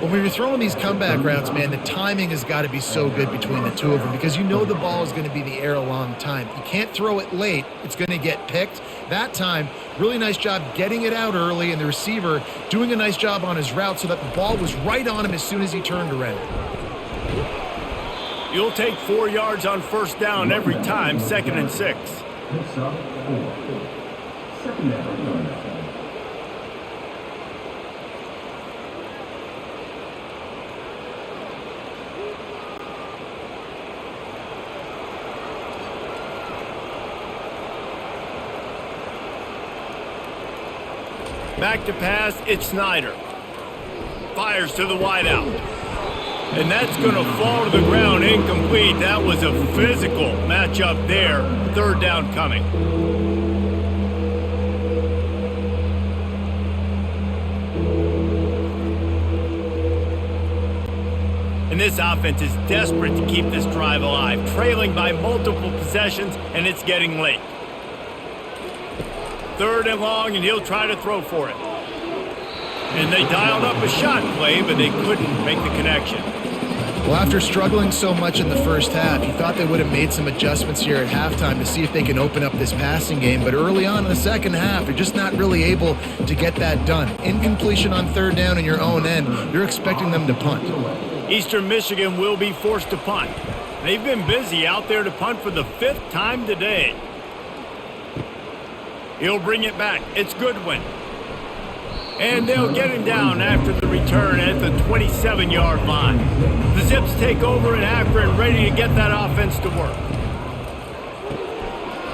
When we were throwing these comeback routes, man, the timing has got to be so good between the two of them because you know the ball is going to be in the air a long time. You can't throw it late. It's going to get picked. That time, really nice job getting it out early, and the receiver doing a nice job on his route so that the ball was right on him as soon as he turned around. You'll take 4 yards on 1st down every time, 2nd and 6. Picks up 4. 2nd down. Back to pass, it's Snyder. Fires to the wideout. And that's going to fall to the ground, incomplete. That was a physical matchup there. 3rd down coming. And this offense is desperate to keep this drive alive, trailing by multiple possessions, and it's getting late. 3rd and long, and he'll try to throw for it. And they dialed up a shot play, but they couldn't make the connection. Well, after struggling so much in the first half, you thought they would have made some adjustments here at halftime to see if they can open up this passing game. But early on in the second half, you're just not really able to get that done. Incompletion on 3rd down in your own end, you're expecting them to punt. Eastern Michigan will be forced to punt. They've been busy out there to punt for the 5th time today. He'll bring it back. It's Goodwin. And they'll get him down after the return at the 27-yard line. The Zips take over in Akron, ready to get that offense to work.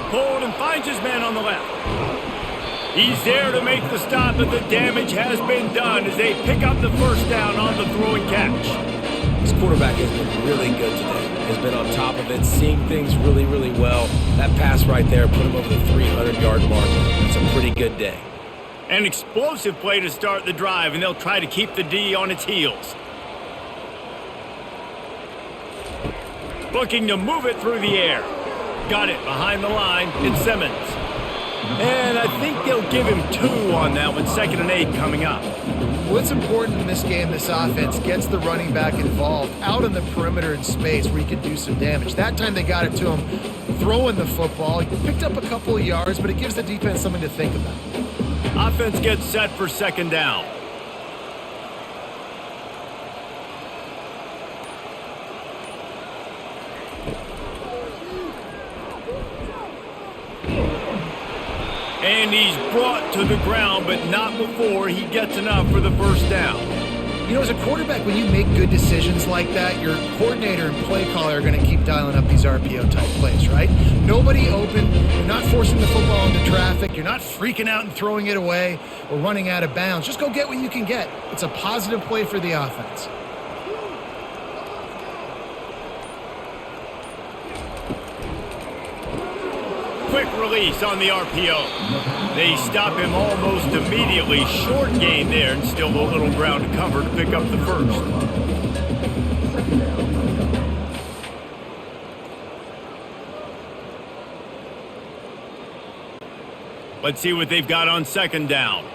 Pulled and finds his man on the left. He's there to make the stop, but the damage has been done as they pick up the 1st down on the throw and catch. This quarterback has been really good today. Has been on top of it, seeing things really, really well. That pass right there put him over the 300-yard mark. It's a pretty good day. An explosive play to start the drive, and they'll try to keep the D on its heels. Looking to move it through the air. Got it behind the line. It's Simmons. And I think they'll give him 2 on that one. 2nd and 8 coming up. What's important in this game, this offense gets the running back involved out on the perimeter in space where he can do some damage. That time they got it to him throwing the football. He picked up a couple of yards, but it gives the defense something to think about. Offense gets set for 2nd down. And he's brought to the ground, but not before he gets enough for the first down. You know, as a quarterback, when you make good decisions like that, your coordinator and play caller are going to keep dialing up these RPO-type plays, right? Nobody open. You're not forcing the football into traffic. You're not freaking out and throwing it away or running out of bounds. Just go get what you can get. It's a positive play for the offense. Quick release on the RPO. They stop him almost immediately. Short gain there, and still a little ground to cover to pick up the first. Let's see what they've got on 2nd down.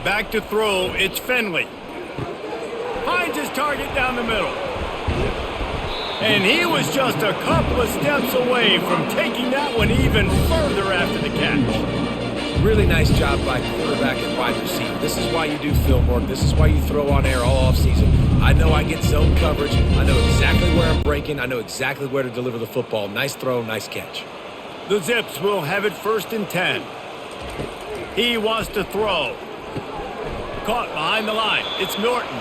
Back to throw, it's Finley. Finds his target down the middle. And he was just a couple of steps away from taking that one even further after the catch. Really nice job by quarterback and wide receiver. This is why you do film work. This is why you throw on air all offseason. I know I get zone coverage. I know exactly where I'm breaking. I know exactly where to deliver the football. Nice throw, nice catch. The Zips will have it 1st and 10. He wants to throw. Caught behind the line. It's Norton.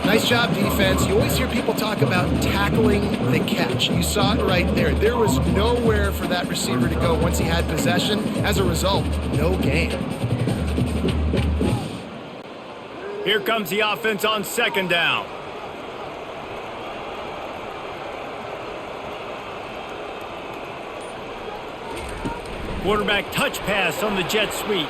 Nice job, defense. You always hear people talk about tackling the catch. You saw it right there. There was nowhere for that receiver to go once he had possession. As a result, no gain. Here comes the offense on 2nd down. Quarterback touch pass on the jet sweep.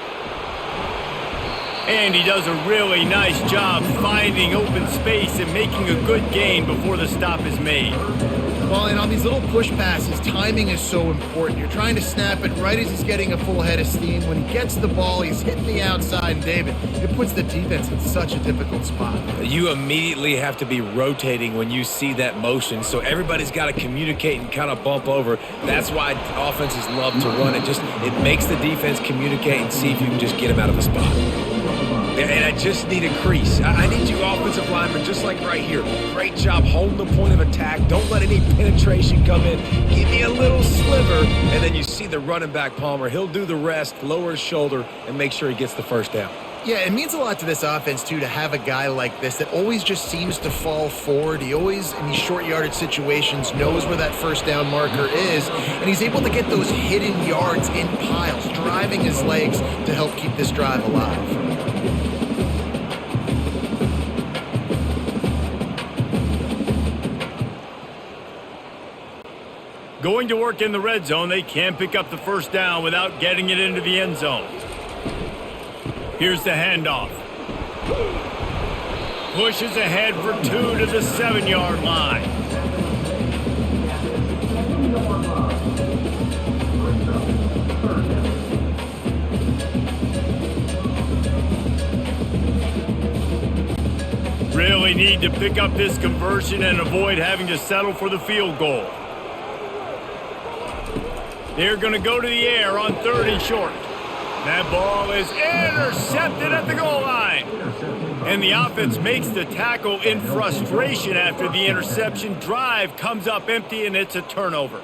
And he does a really nice job finding open space and making a good gain before the stop is made. Well, and on these little push passes, timing is so important. You're trying to snap it right as he's getting a full head of steam. When he gets the ball, he's hitting the outside, and David, it puts the defense in such a difficult spot. You immediately have to be rotating when you see that motion, so everybody's got to communicate and kind of bump over. That's why offenses love to run it. It makes the defense communicate and see if you can just get him out of a spot. And I just need a crease. I need you offensive linemen, just like right here. Great job holding the point of attack. Don't let any penetration come in. Give me a little sliver, and then you see the running back, Palmer. He'll do the rest, lower his shoulder, and make sure he gets the first down. Yeah, it means a lot to this offense, too, to have a guy like this that always just seems to fall forward. He always, in these short yardage situations, knows where that first down marker is, and he's able to get those hidden yards in piles, driving his legs to help keep this drive alive. Going to work in the red zone, they can't pick up the first down without getting it into the end zone. Here's the handoff. Pushes ahead for 2 to the 7-yard line. Really need to pick up this conversion and avoid having to settle for the field goal. They're going to go to the air on 3rd and short. That ball is intercepted at the goal line. And the offense makes the tackle in frustration after the interception. Drive comes up empty, and it's a turnover.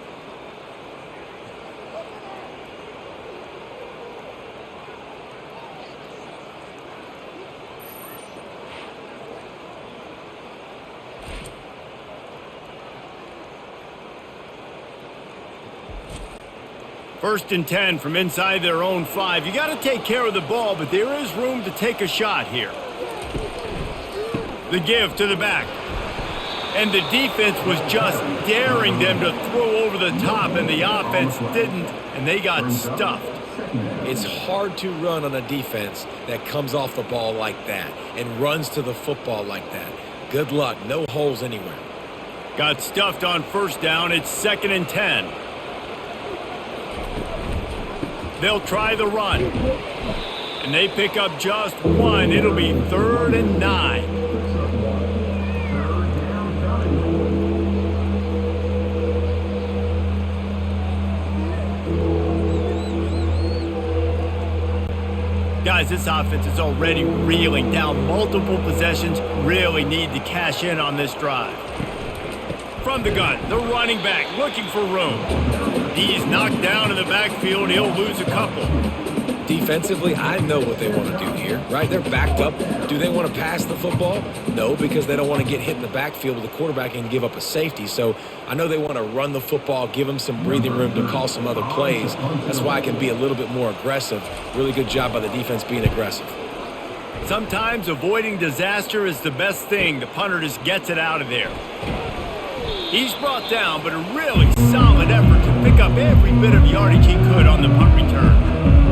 First and 10 from inside their own 5. You got to take care of the ball, but there is room to take a shot here. The give to the back. And the defense was just daring them to throw over the top, and the offense didn't, and they got stuffed. It's hard to run on a defense that comes off the ball like that and runs to the football like that. Good luck. No holes anywhere. Got stuffed on first down. It's 2nd and 10. They'll try the run. And they pick up just one. It'll be 3rd and 9. Guys, this offense is already reeling down multiple possessions. Really need to cash in on this drive. From the gun, the running back looking for room. He's knocked down in the backfield. He'll lose a couple. Defensively, I know what they want to do here, right? They're backed up. Do they want to pass the football? No, because they don't want to get hit in the backfield with the quarterback and give up a safety. So I know they want to run the football, give them some breathing room to call some other plays. That's why I can be a little bit more aggressive. Really good job by the defense being aggressive. Sometimes avoiding disaster is the best thing. The punter just gets it out of there. He's brought down, but a really solid effort to pick up every bit of yardage he could on the punt return.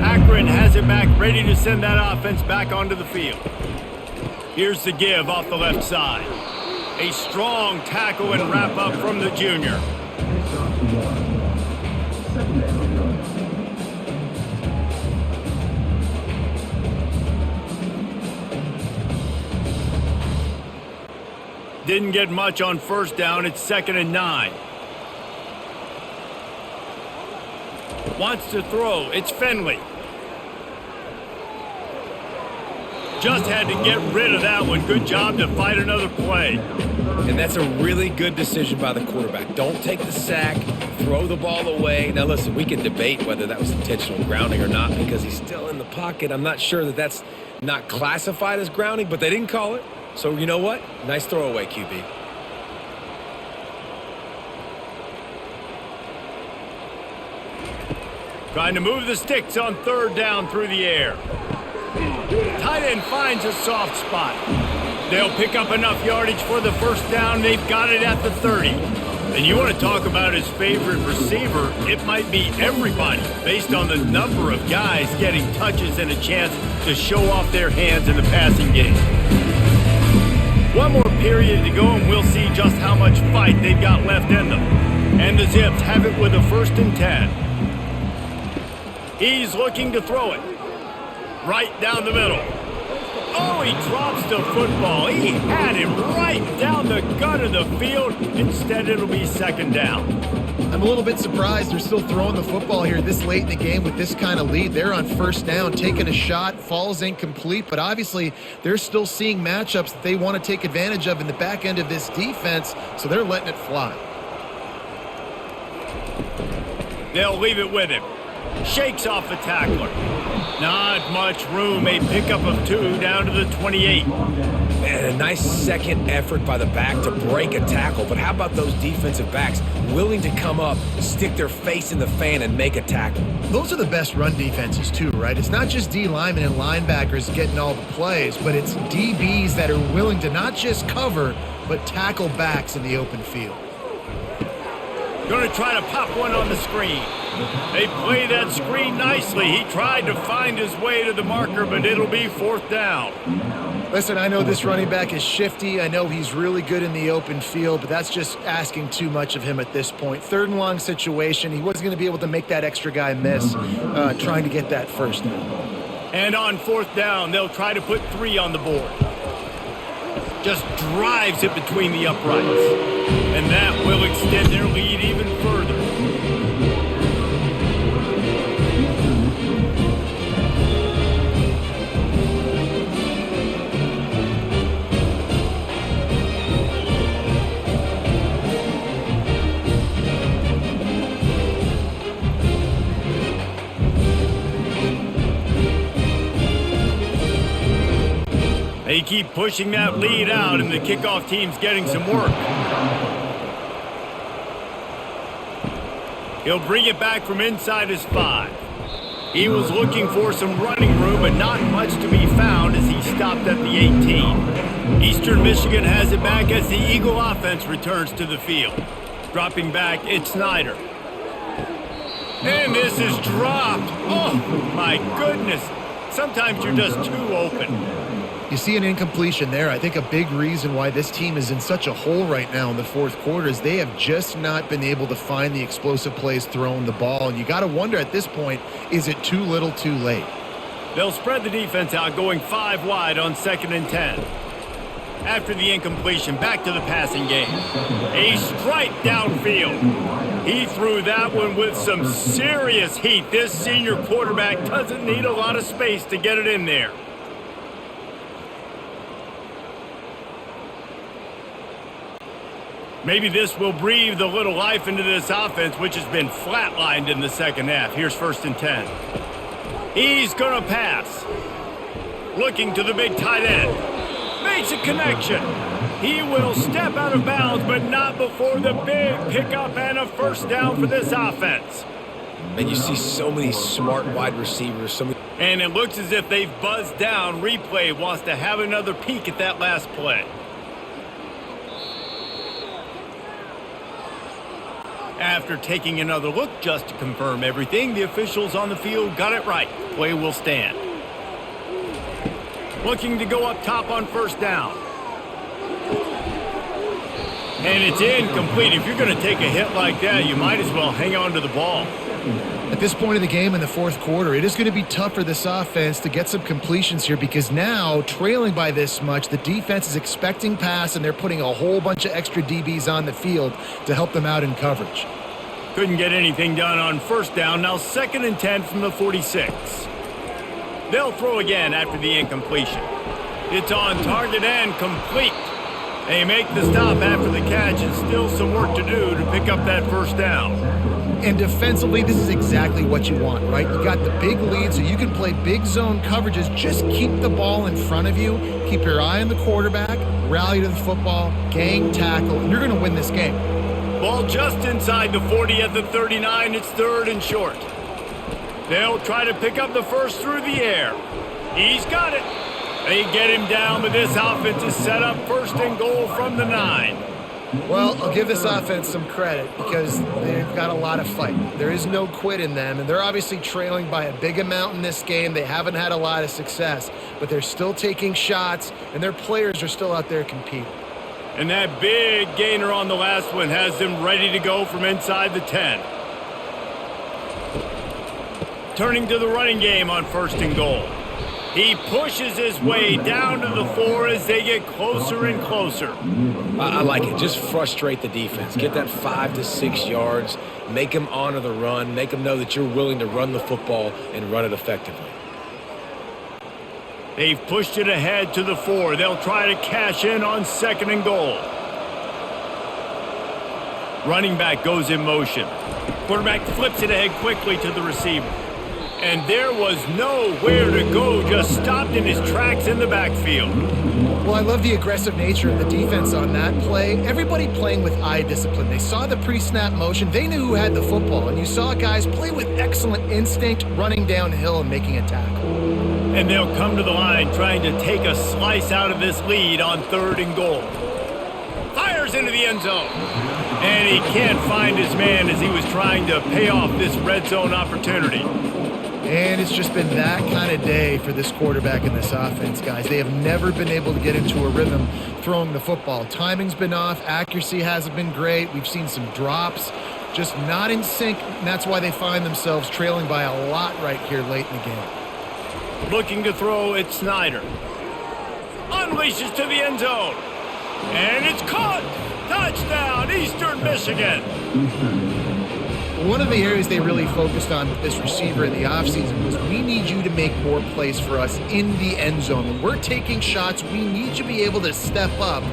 Akron has it back, ready to send that offense back onto the field. Here's the give off the left side. A strong tackle and wrap up from the junior. Didn't get much on 1st down. It's 2nd and 9. Wants to throw. It's Finley. Just had to get rid of that one. Good job to fight another play. And that's a really good decision by the quarterback. Don't take the sack. Throw the ball away. Now, listen, we can debate whether that was intentional grounding or not because he's still in the pocket. I'm not sure that that's not classified as grounding, but they didn't call it. So, you know what? Nice throwaway, QB. Trying to move the sticks on 3rd down through the air. Tight end finds a soft spot. They'll pick up enough yardage for the 1st down. They've got it at the 30. And you want to talk about his favorite receiver, it might be everybody based on the number of guys getting touches and a chance to show off their hands in the passing game. One more period to go and we'll see just how much fight they've got left in them. And the Zips have it with a 1st and 10. He's looking to throw it. Right down the middle. Oh, he drops the football. He had him right down the gut of the field. Instead, it'll be 2nd down. I'm a little bit surprised they're still throwing the football here this late in the game with this kind of lead. They're on 1st down, taking a shot, falls incomplete, but obviously they're still seeing matchups that they want to take advantage of in the back end of this defense, so they're letting it fly. They'll leave it with him. Shakes off the tackler. Not much room. A pickup of 2 down to the 28. Man, a nice second effort by the back to break a tackle. But how about those defensive backs willing to come up, stick their face in the fan, and make a tackle? Those are the best run defenses too, right? It's not just D linemen and linebackers getting all the plays, but it's DBs that are willing to not just cover, but tackle backs in the open field. Going to try to pop one on the screen. They play that screen nicely. He tried to find his way to the marker, but it'll be 4th down. Listen, I know this running back is shifty. I know he's really good in the open field, but that's just asking too much of him at this point. 3rd and long situation. He wasn't going to be able to make that extra guy miss trying to get that 1st down. And on 4th down, they'll try to put 3 on the board. Just drives it between the uprights. And that will extend their lead even further. They keep pushing that lead out, and the kickoff team's getting some work. He'll bring it back from inside his 5. He was looking for some running room, but not much to be found as he stopped at the 18. Eastern Michigan has it back as the Eagle offense returns to the field. Dropping back, it's Snyder. And this is dropped. Oh, my goodness. Sometimes you're just too open. You see an incompletion there. I think a big reason why this team is in such a hole right now in the fourth quarter is they have just not been able to find the explosive plays throwing the ball. And you got to wonder at this point, is it too little too late? They'll spread the defense out, going 5 wide on 2nd and 10. After the incompletion, back to the passing game. A strike downfield. He threw that one with some serious heat. This senior quarterback doesn't need a lot of space to get it in there. Maybe this will breathe a little life into this offense, which has been flatlined in the second half. Here's 1st and 10. He's going to pass. Looking to the big tight end. Makes a connection. He will step out of bounds, but not before the big pickup and a first down for this offense. And you see so many smart wide receivers. And it looks as if they've buzzed down. Replay wants to have another peek at that last play. After taking another look just to confirm everything, the officials on the field got it right. Play will stand. Looking to go up top on 1st down. And it's incomplete. If you're going to take a hit like that, you might as well hang on to the ball. At this point of the game in the fourth quarter, it is going to be tough for this offense to get some completions here because now, trailing by this much, the defense is expecting pass and they're putting a whole bunch of extra DBs on the field to help them out in coverage. Couldn't get anything done on 1st down. Now 2nd and 10 from the 46. They'll throw again after the incompletion. It's on target and complete. They make the stop after the catch and still some work to do to pick up that 1st down. And defensively, this is exactly what you want, right? You got the big lead, so you can play big zone coverages. Just keep the ball in front of you. Keep your eye on the quarterback. Rally to the football. Gang tackle. And you're going to win this game. Ball just inside the 40 at the 39. It's 3rd and short. They'll try to pick up the first through the air. He's got it. They get him down, but this offense is set up 1st and goal from the 9. Well, I'll give this offense some credit because they've got a lot of fight. There is no quit in them, and they're obviously trailing by a big amount in this game. They haven't had a lot of success, but they're still taking shots, and their players are still out there competing. And that big gainer on the last one has them ready to go from inside the 10. Turning to the running game on 1st and goal. He pushes his way down to the 4 as they get closer and closer. I like it. Just frustrate the defense. Get that 5 to 6 yards. Make them honor the run. Make them know that you're willing to run the football and run it effectively. They've pushed it ahead to the 4. They'll try to cash in on 2nd and goal. Running back goes in motion. Quarterback flips it ahead quickly to the receiver. And there was nowhere to go, just stopped in his tracks in the backfield. Well, I love the aggressive nature of the defense on that play. Everybody playing with eye discipline. They saw the pre-snap motion. They knew who had the football. And you saw guys play with excellent instinct, running downhill and making a tackle. And they'll come to the line trying to take a slice out of this lead on 3rd and goal. Fires into the end zone. And he can't find his man as he was trying to pay off this red zone opportunity. And it's just been that kind of day for this quarterback and this offense, guys. They have never been able to get into a rhythm throwing the football. Timing's been off. Accuracy hasn't been great. We've seen some drops, just not in sync. And that's why they find themselves trailing by a lot right here late in the game. Looking to throw, it's Snyder. Unleashes to the end zone. And it's caught. Touchdown, Eastern Michigan. One of the areas they really focused on with this receiver in the offseason was we need you to make more plays for us in the end zone. When we're taking shots, we need you to be able to step up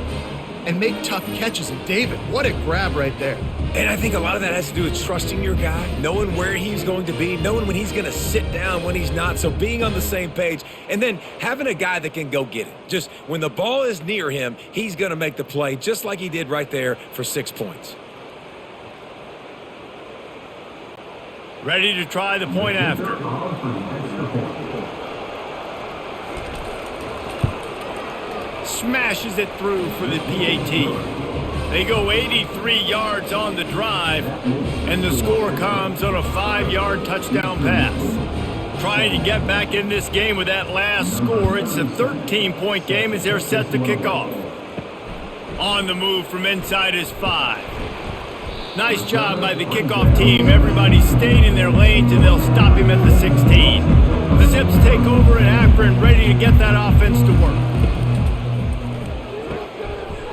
and make tough catches. And David, what a grab right there. And I think a lot of that has to do with trusting your guy, knowing where he's going to be, knowing when he's going to sit down, when he's not. So being on the same page and then having a guy that can go get it. Just when the ball is near him, he's going to make the play just like he did right there for 6 points. Ready to try the point after. Smashes it through for the PAT. They go 83 yards on the drive, and the score comes on a 5-yard touchdown pass. Trying to get back in this game with that last score. It's a 13-point game as they're set to kick off. On the move from inside his 5. Nice job by the kickoff team. Everybody stayed in their lanes, and they'll stop him at the 16. The Zips take over in Akron, ready to get that offense to work.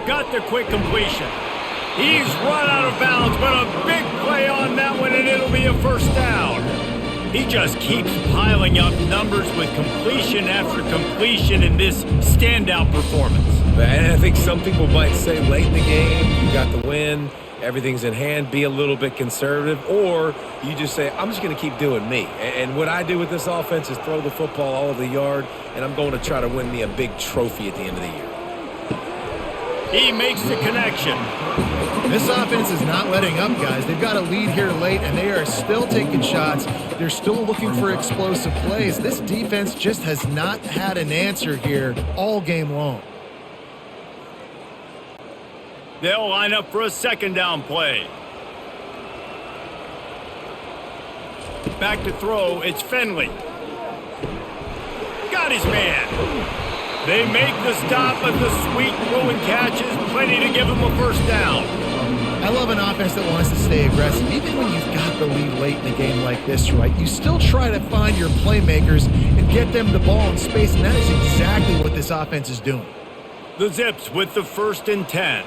Got the quick completion. He's run out of bounds, but a big play on that one, and it'll be a first down. He just keeps piling up numbers with completion after completion in this standout performance. And I think some people might say late in the game, you got the win, everything's in hand, be a little bit conservative, or you just say, I'm just going to keep doing me. And what I do with this offense is throw the football all over the yard, and I'm going to try to win me a big trophy at the end of the year. He makes the connection. This offense is not letting up, guys. They've got a lead here late, and they are still taking shots. They're still looking for explosive plays. This defense just has not had an answer here all game long. They'll line up for a second down play. Back to throw, it's Finley. Got his man. They make the stop, but the sweet throw and catch is plenty to give them a first down. I love an offense that wants to stay aggressive. Even when you've got the lead late in a game like this, right, you still try to find your playmakers and get them the ball in space, and that is exactly what this offense is doing. The Zips with the 1st and 10.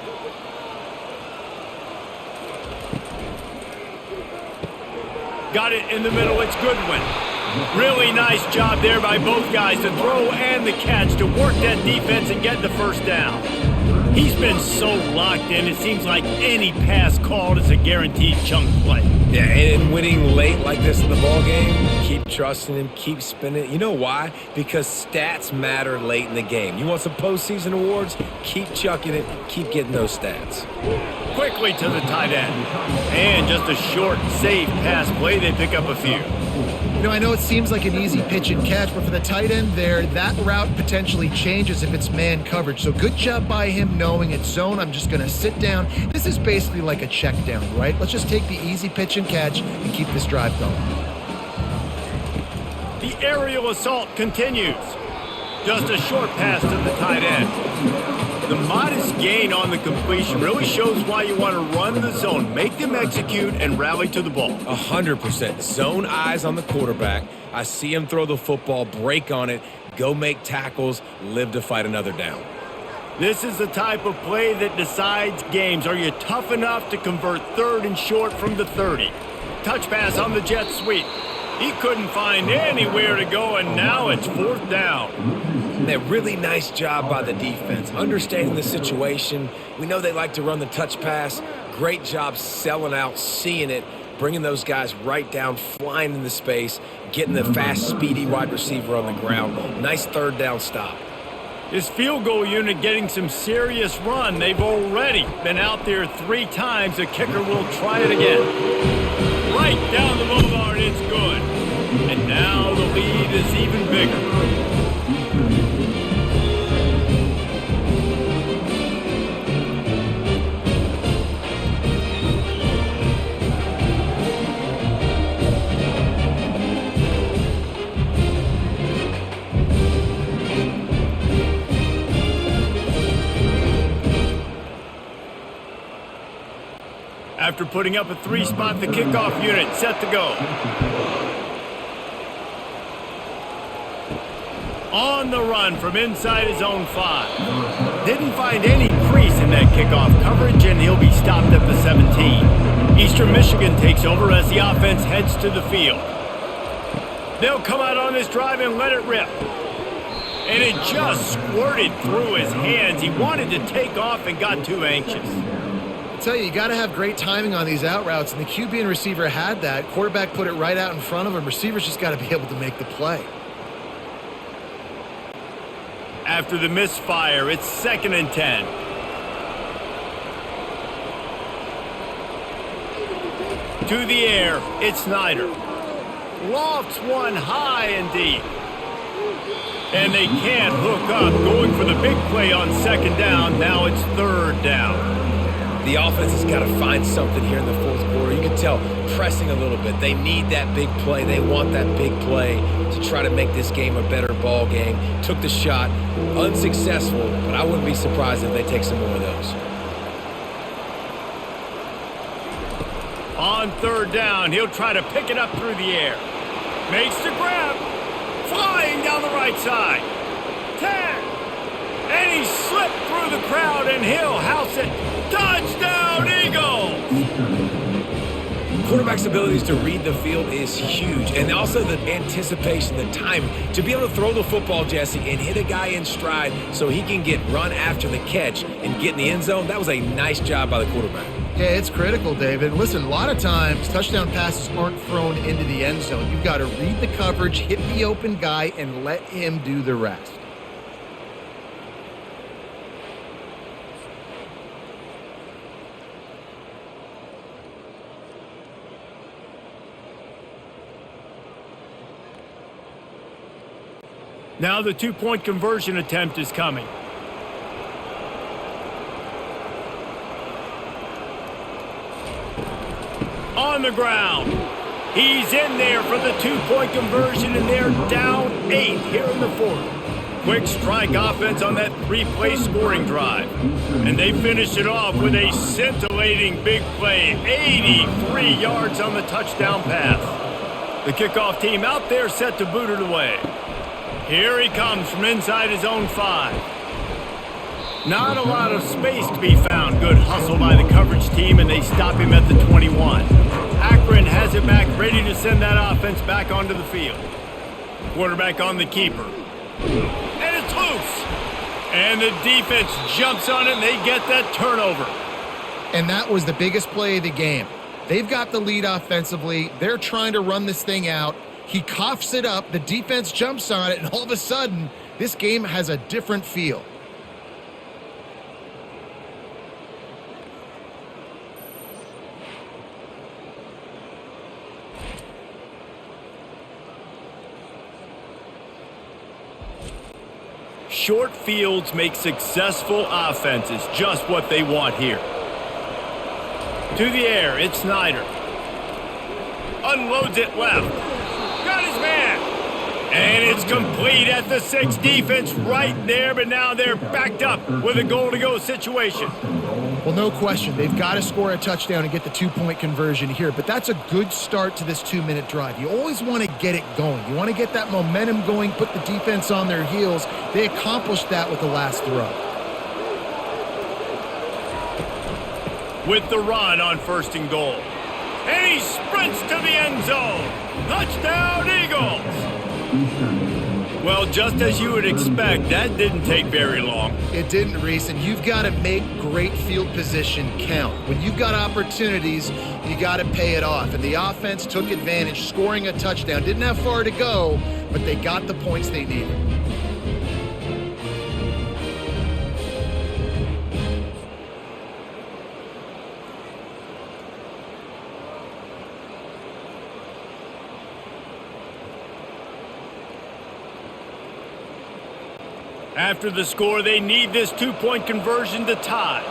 Got it in the middle, it's Goodwin. Really nice job there by both guys, the throw and the catch, to work that defense and get the first down. He's been so locked in, it seems like any pass called is a guaranteed chunk play. Yeah, and winning late like this in the ball game, keep trusting him, keep spinning. You know why? Because stats matter late in the game. You want some postseason awards? Keep chucking it, keep getting those stats. Quickly to the tight end. And just a short, safe pass play, they pick up a few. You know, I know it seems like an easy pitch and catch, but for the tight end there, that route potentially changes if it's man coverage. So good job by him knowing it's zone. I'm just going to sit down. This is basically like a check down, right? Let's just take the easy pitch and catch and keep this drive going. The aerial assault continues. Just a short pass to the tight end. The modest gain on the completion really shows why you want to run the zone, make them execute, and rally to the ball. 100%. Zone eyes on the quarterback. I see him throw the football, break on it, go make tackles, live to fight another down. This is the type of play that decides games. Are you tough enough to convert 3rd and short from the 30? Touch pass on the jet sweep. He couldn't find anywhere to go, and now it's 4th down. A really nice job by the defense, understanding the situation. We know they like to run the touch pass. Great job selling out, seeing it, bringing those guys right down, flying into space, getting the fast, speedy wide receiver on the ground. Nice 3rd down stop. This field goal unit getting some serious run. They've already been out there 3 times. The kicker will try it again. Right down the boulevard, it's good. And now the lead is even bigger. After putting up a 3-spot, the kickoff unit set to go. On the run from inside his own 5. Didn't find any crease in that kickoff coverage, and he'll be stopped at the 17. Eastern Michigan takes over as the offense heads to the field. They'll come out on this drive and let it rip. And it just squirted through his hands. He wanted to take off and got too anxious. I tell you got to have great timing on these out routes, and the QB and receiver had that. Quarterback put it right out in front of him. Receivers just got to be able to make the play. After the misfire, it's 2nd and 10. To the air, it's Snyder. Lofts one high and deep. And they can't hook up, going for the big play on 2nd down. Now it's 3rd down. The offense has got to find something here in the fourth quarter. You can tell pressing a little bit. They need that big play. They want that big play to try to make this game a better ball game. Took the shot, unsuccessful, but I wouldn't be surprised if they take some more of those. On third down, he'll try to pick it up through the air. Makes the grab. Flying down the right side. 10. And he slipped through the crowd, and he'll house it. Touchdown, Eagles! Quarterback's abilities to read the field is huge, and also the anticipation, the timing. To be able to throw the football, Jesse, and hit a guy in stride so he can get run after the catch and get in the end zone, that was a nice job by the quarterback. Yeah, it's critical, David. Listen, a lot of times touchdown passes aren't thrown into the end zone. You've got to read the coverage, hit the open guy, and let him do the rest. Now the two-point conversion attempt is coming. On the ground. He's in there for the two-point conversion, and they're down 8 here in the fourth. Quick strike offense on that three-play scoring drive. And they finish it off with a scintillating big play. 83 yards on the touchdown pass. The kickoff team out there set to boot it away. Here he comes from inside his own 5. Not a lot of space to be found. Good hustle by the coverage team, and they stop him at the 21. Akron has it back, ready to send that offense back onto the field. Quarterback on the keeper. And it's loose. And the defense jumps on it, and they get that turnover. And that was the biggest play of the game. They've got the lead offensively. They're trying to run this thing out. He coughs it up, the defense jumps on it, and all of a sudden, this game has a different feel. Short fields make successful offenses just what they want here. To the air, it's Snyder. Unloads it left. Got his man. And it's complete at the 6. Defense right there, but now they're backed up with a goal-to-go situation. Well, no question. They've got to score a touchdown and get the two-point conversion here, but that's a good start to this 2-minute drive. You always want to get it going. You want to get that momentum going, put the defense on their heels. They accomplished that with the last throw. With the run on 1st and goal. And he sprints to the end zone. Touchdown, Eagles! Well, just as you would expect, that didn't take very long. It didn't, Reese, and you've got to make great field position count. When you've got opportunities, you got to pay it off. And the offense took advantage, scoring a touchdown. Didn't have far to go, but they got the points they needed. After the score, they need this two-point conversion to tie.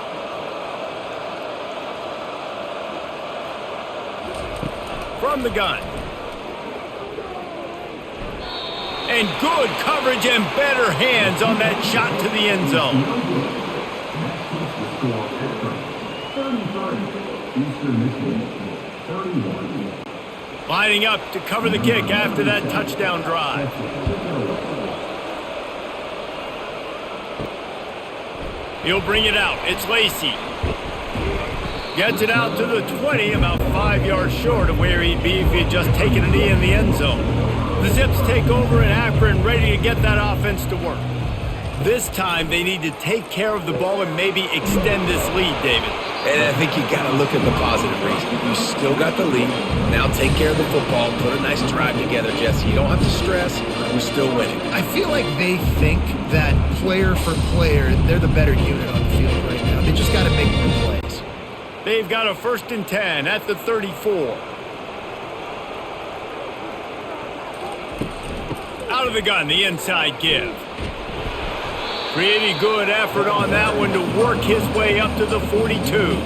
From the gun. And good coverage and better hands on that shot to the end zone. Lining up to cover the kick after that touchdown drive. He'll bring it out. It's Lacey. Gets it out to the 20, about 5 yards short of where he'd be if he had just taken a knee in the end zone. The Zips take over in Akron, ready to get that offense to work. This time, they need to take care of the ball and maybe extend this lead, David. And I think you got to look at the positive reason. You still got the lead. Now take care of the football. Put a nice drive together, Jesse. You don't have to stress. We're still winning. I feel like they think that player for player, they're the better unit on the field right now. They just got to make more plays. They've got a 1st and 10 at the 34. Out of the gun, the inside give. Pretty good effort on that one to work his way up to the 42.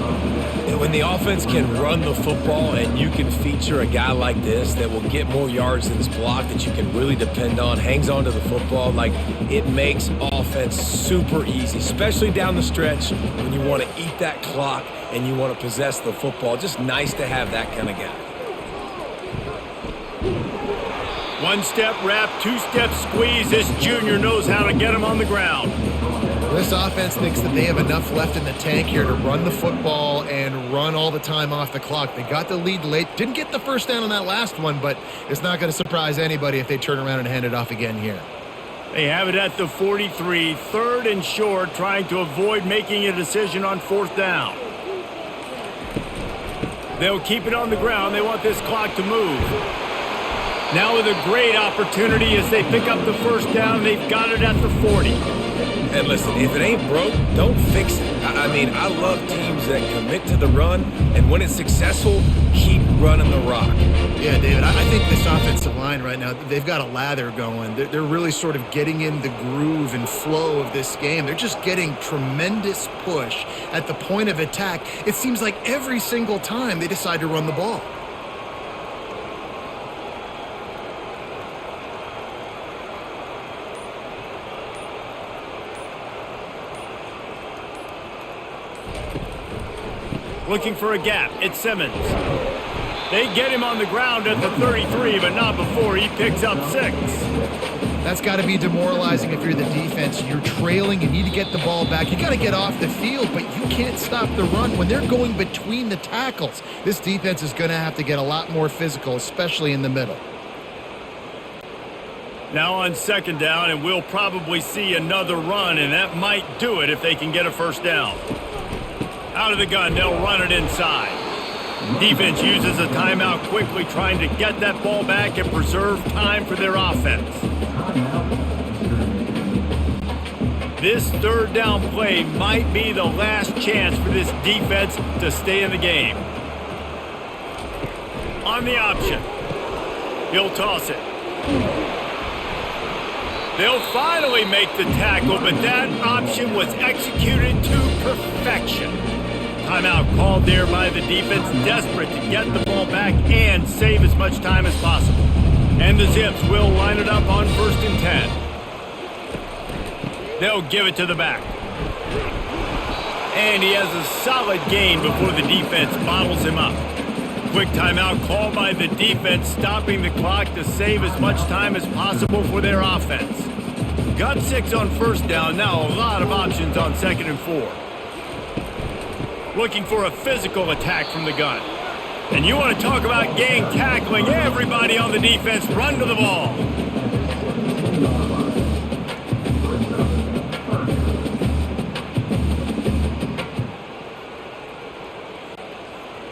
When the offense can run the football and you can feature a guy like this that will get more yards than his block that you can really depend on, hangs on to the football, like it makes offense super easy, especially down the stretch when you want to eat that clock and you want to possess the football. Just nice to have that kind of guy. One-step wrap, two-step squeeze. This junior knows how to get him on the ground. This offense thinks that they have enough left in the tank here to run the football and run all the time off the clock. They got the lead late. Didn't get the first down on that last one, but it's not going to surprise anybody if they turn around and hand it off again here. They have it at the 43, third and short, trying to avoid making a decision on fourth down. They'll keep it on the ground. They want this clock to move. Now with a great opportunity as they pick up the first down. They've got it at the 40. And listen, if it ain't broke, don't fix it. I mean, I love teams that commit to the run, and when it's successful, keep running the rock. Yeah, David, I think this offensive line right now, they've got a lather going. They're really sort of getting in the groove and flow of this game. They're just getting tremendous push at the point of attack. It seems like every single time they decide to run the ball. Looking for a gap. It's Simmons. They get him on the ground at the 33, but not before he picks up 6. That's got to be demoralizing if you're the defense. You're trailing, you need to get the ball back. You got to get off the field, but you can't stop the run. When they're going between the tackles, this defense is going to have to get a lot more physical, especially in the middle. Now on second down, and we'll probably see another run, and that might do it if they can get a first down. Out of the gun, they'll run it inside. Defense uses a timeout quickly, trying to get that ball back and preserve time for their offense. This third down play might be the last chance for this defense to stay in the game. On the option. He'll toss it. They'll finally make the tackle, but that option was executed to perfection. Timeout called there by the defense, desperate to get the ball back and save as much time as possible. And the Zips will line it up on 1st and 10. They'll give it to the back. And he has a solid gain before the defense bottles him up. Quick timeout called by the defense, stopping the clock to save as much time as possible for their offense. Got 6 on first down, now a lot of options on 2nd and 4. Looking for a physical attack from the gun. And you want to talk about gang tackling, everybody on the defense run to the ball.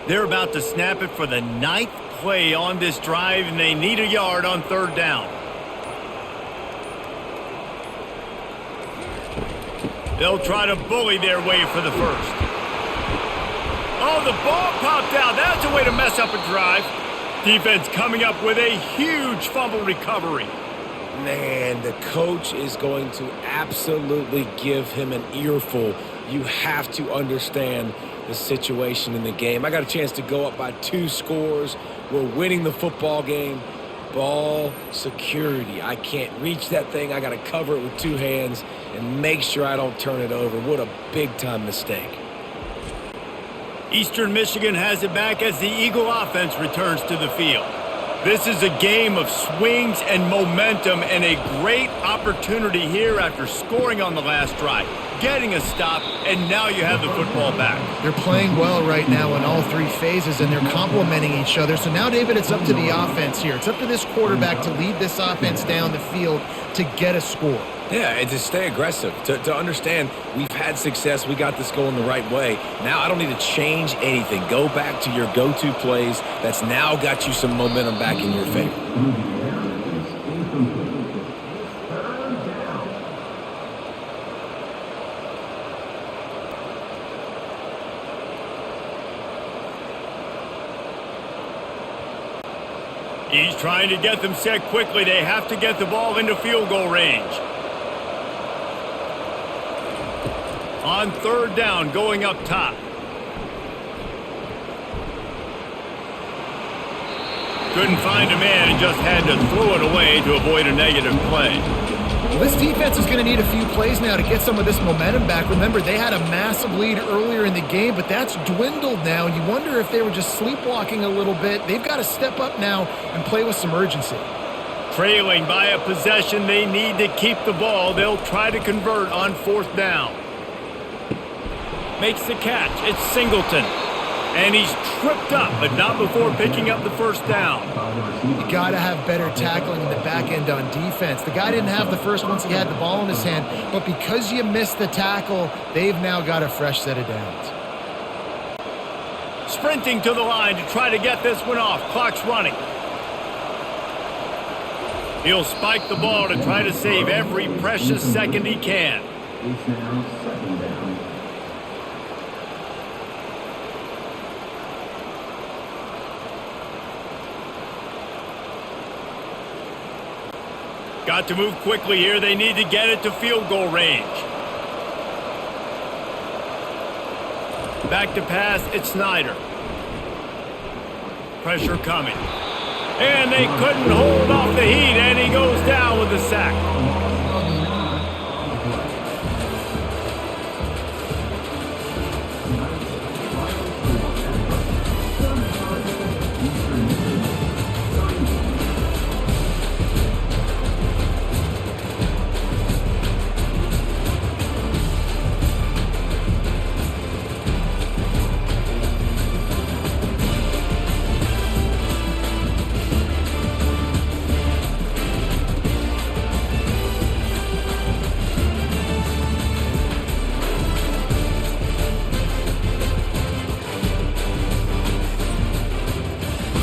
They're about to snap it for the 9th play on this drive, and they need a yard on 3rd down. They'll try to bully their way for the first. Oh, the ball popped out. That's a way to mess up a drive. Defense coming up with a huge fumble recovery. Man, the coach is going to absolutely give him an earful. You have to understand the situation in the game. I got a chance to go up by 2 scores. We're winning the football game. Ball security. I can't reach that thing. I got to cover it with 2 hands and make sure I don't turn it over. What a big-time mistake. Eastern Michigan has it back as the Eagle offense returns to the field. This is a game of swings and momentum, and a great opportunity here after scoring on the last drive, getting a stop, and now you have the football back. They're playing well right now in all 3 phases, and they're complementing each other. So now, David, it's up to the offense here. It's up to this quarterback to lead this offense down the field to get a score. Yeah, and to stay aggressive, to understand we've had success, we got this going the right way. Now I don't need to change anything. Go back to your go-to plays. That's now got you some momentum back in your favor. He's trying to get them set quickly. They have to get the ball into field goal range. On 3rd down, going up top. Couldn't find a man and just had to throw it away to avoid a negative play. Well, this defense is going to need a few plays now to get some of this momentum back. Remember, they had a massive lead earlier in the game, but that's dwindled now. And you wonder if they were just sleepwalking a little bit. They've got to step up now and play with some urgency. Trailing by a possession, they need to keep the ball. They'll try to convert on 4th down. Makes the catch. It's Singleton. And he's tripped up, but not before picking up the 1st down. You got to have better tackling in the back end on defense. The guy didn't have the first once he had the ball in his hand, but because you missed the tackle, they've now got a fresh set of downs. Sprinting to the line to try to get this one off. Clock's running. He'll spike the ball to try to save every precious second he can. It's now 2nd down. Got to move quickly here. They need to get it to field goal range. Back to pass. It's Snyder. Pressure coming. And they couldn't hold off the heat, and he goes down with the sack.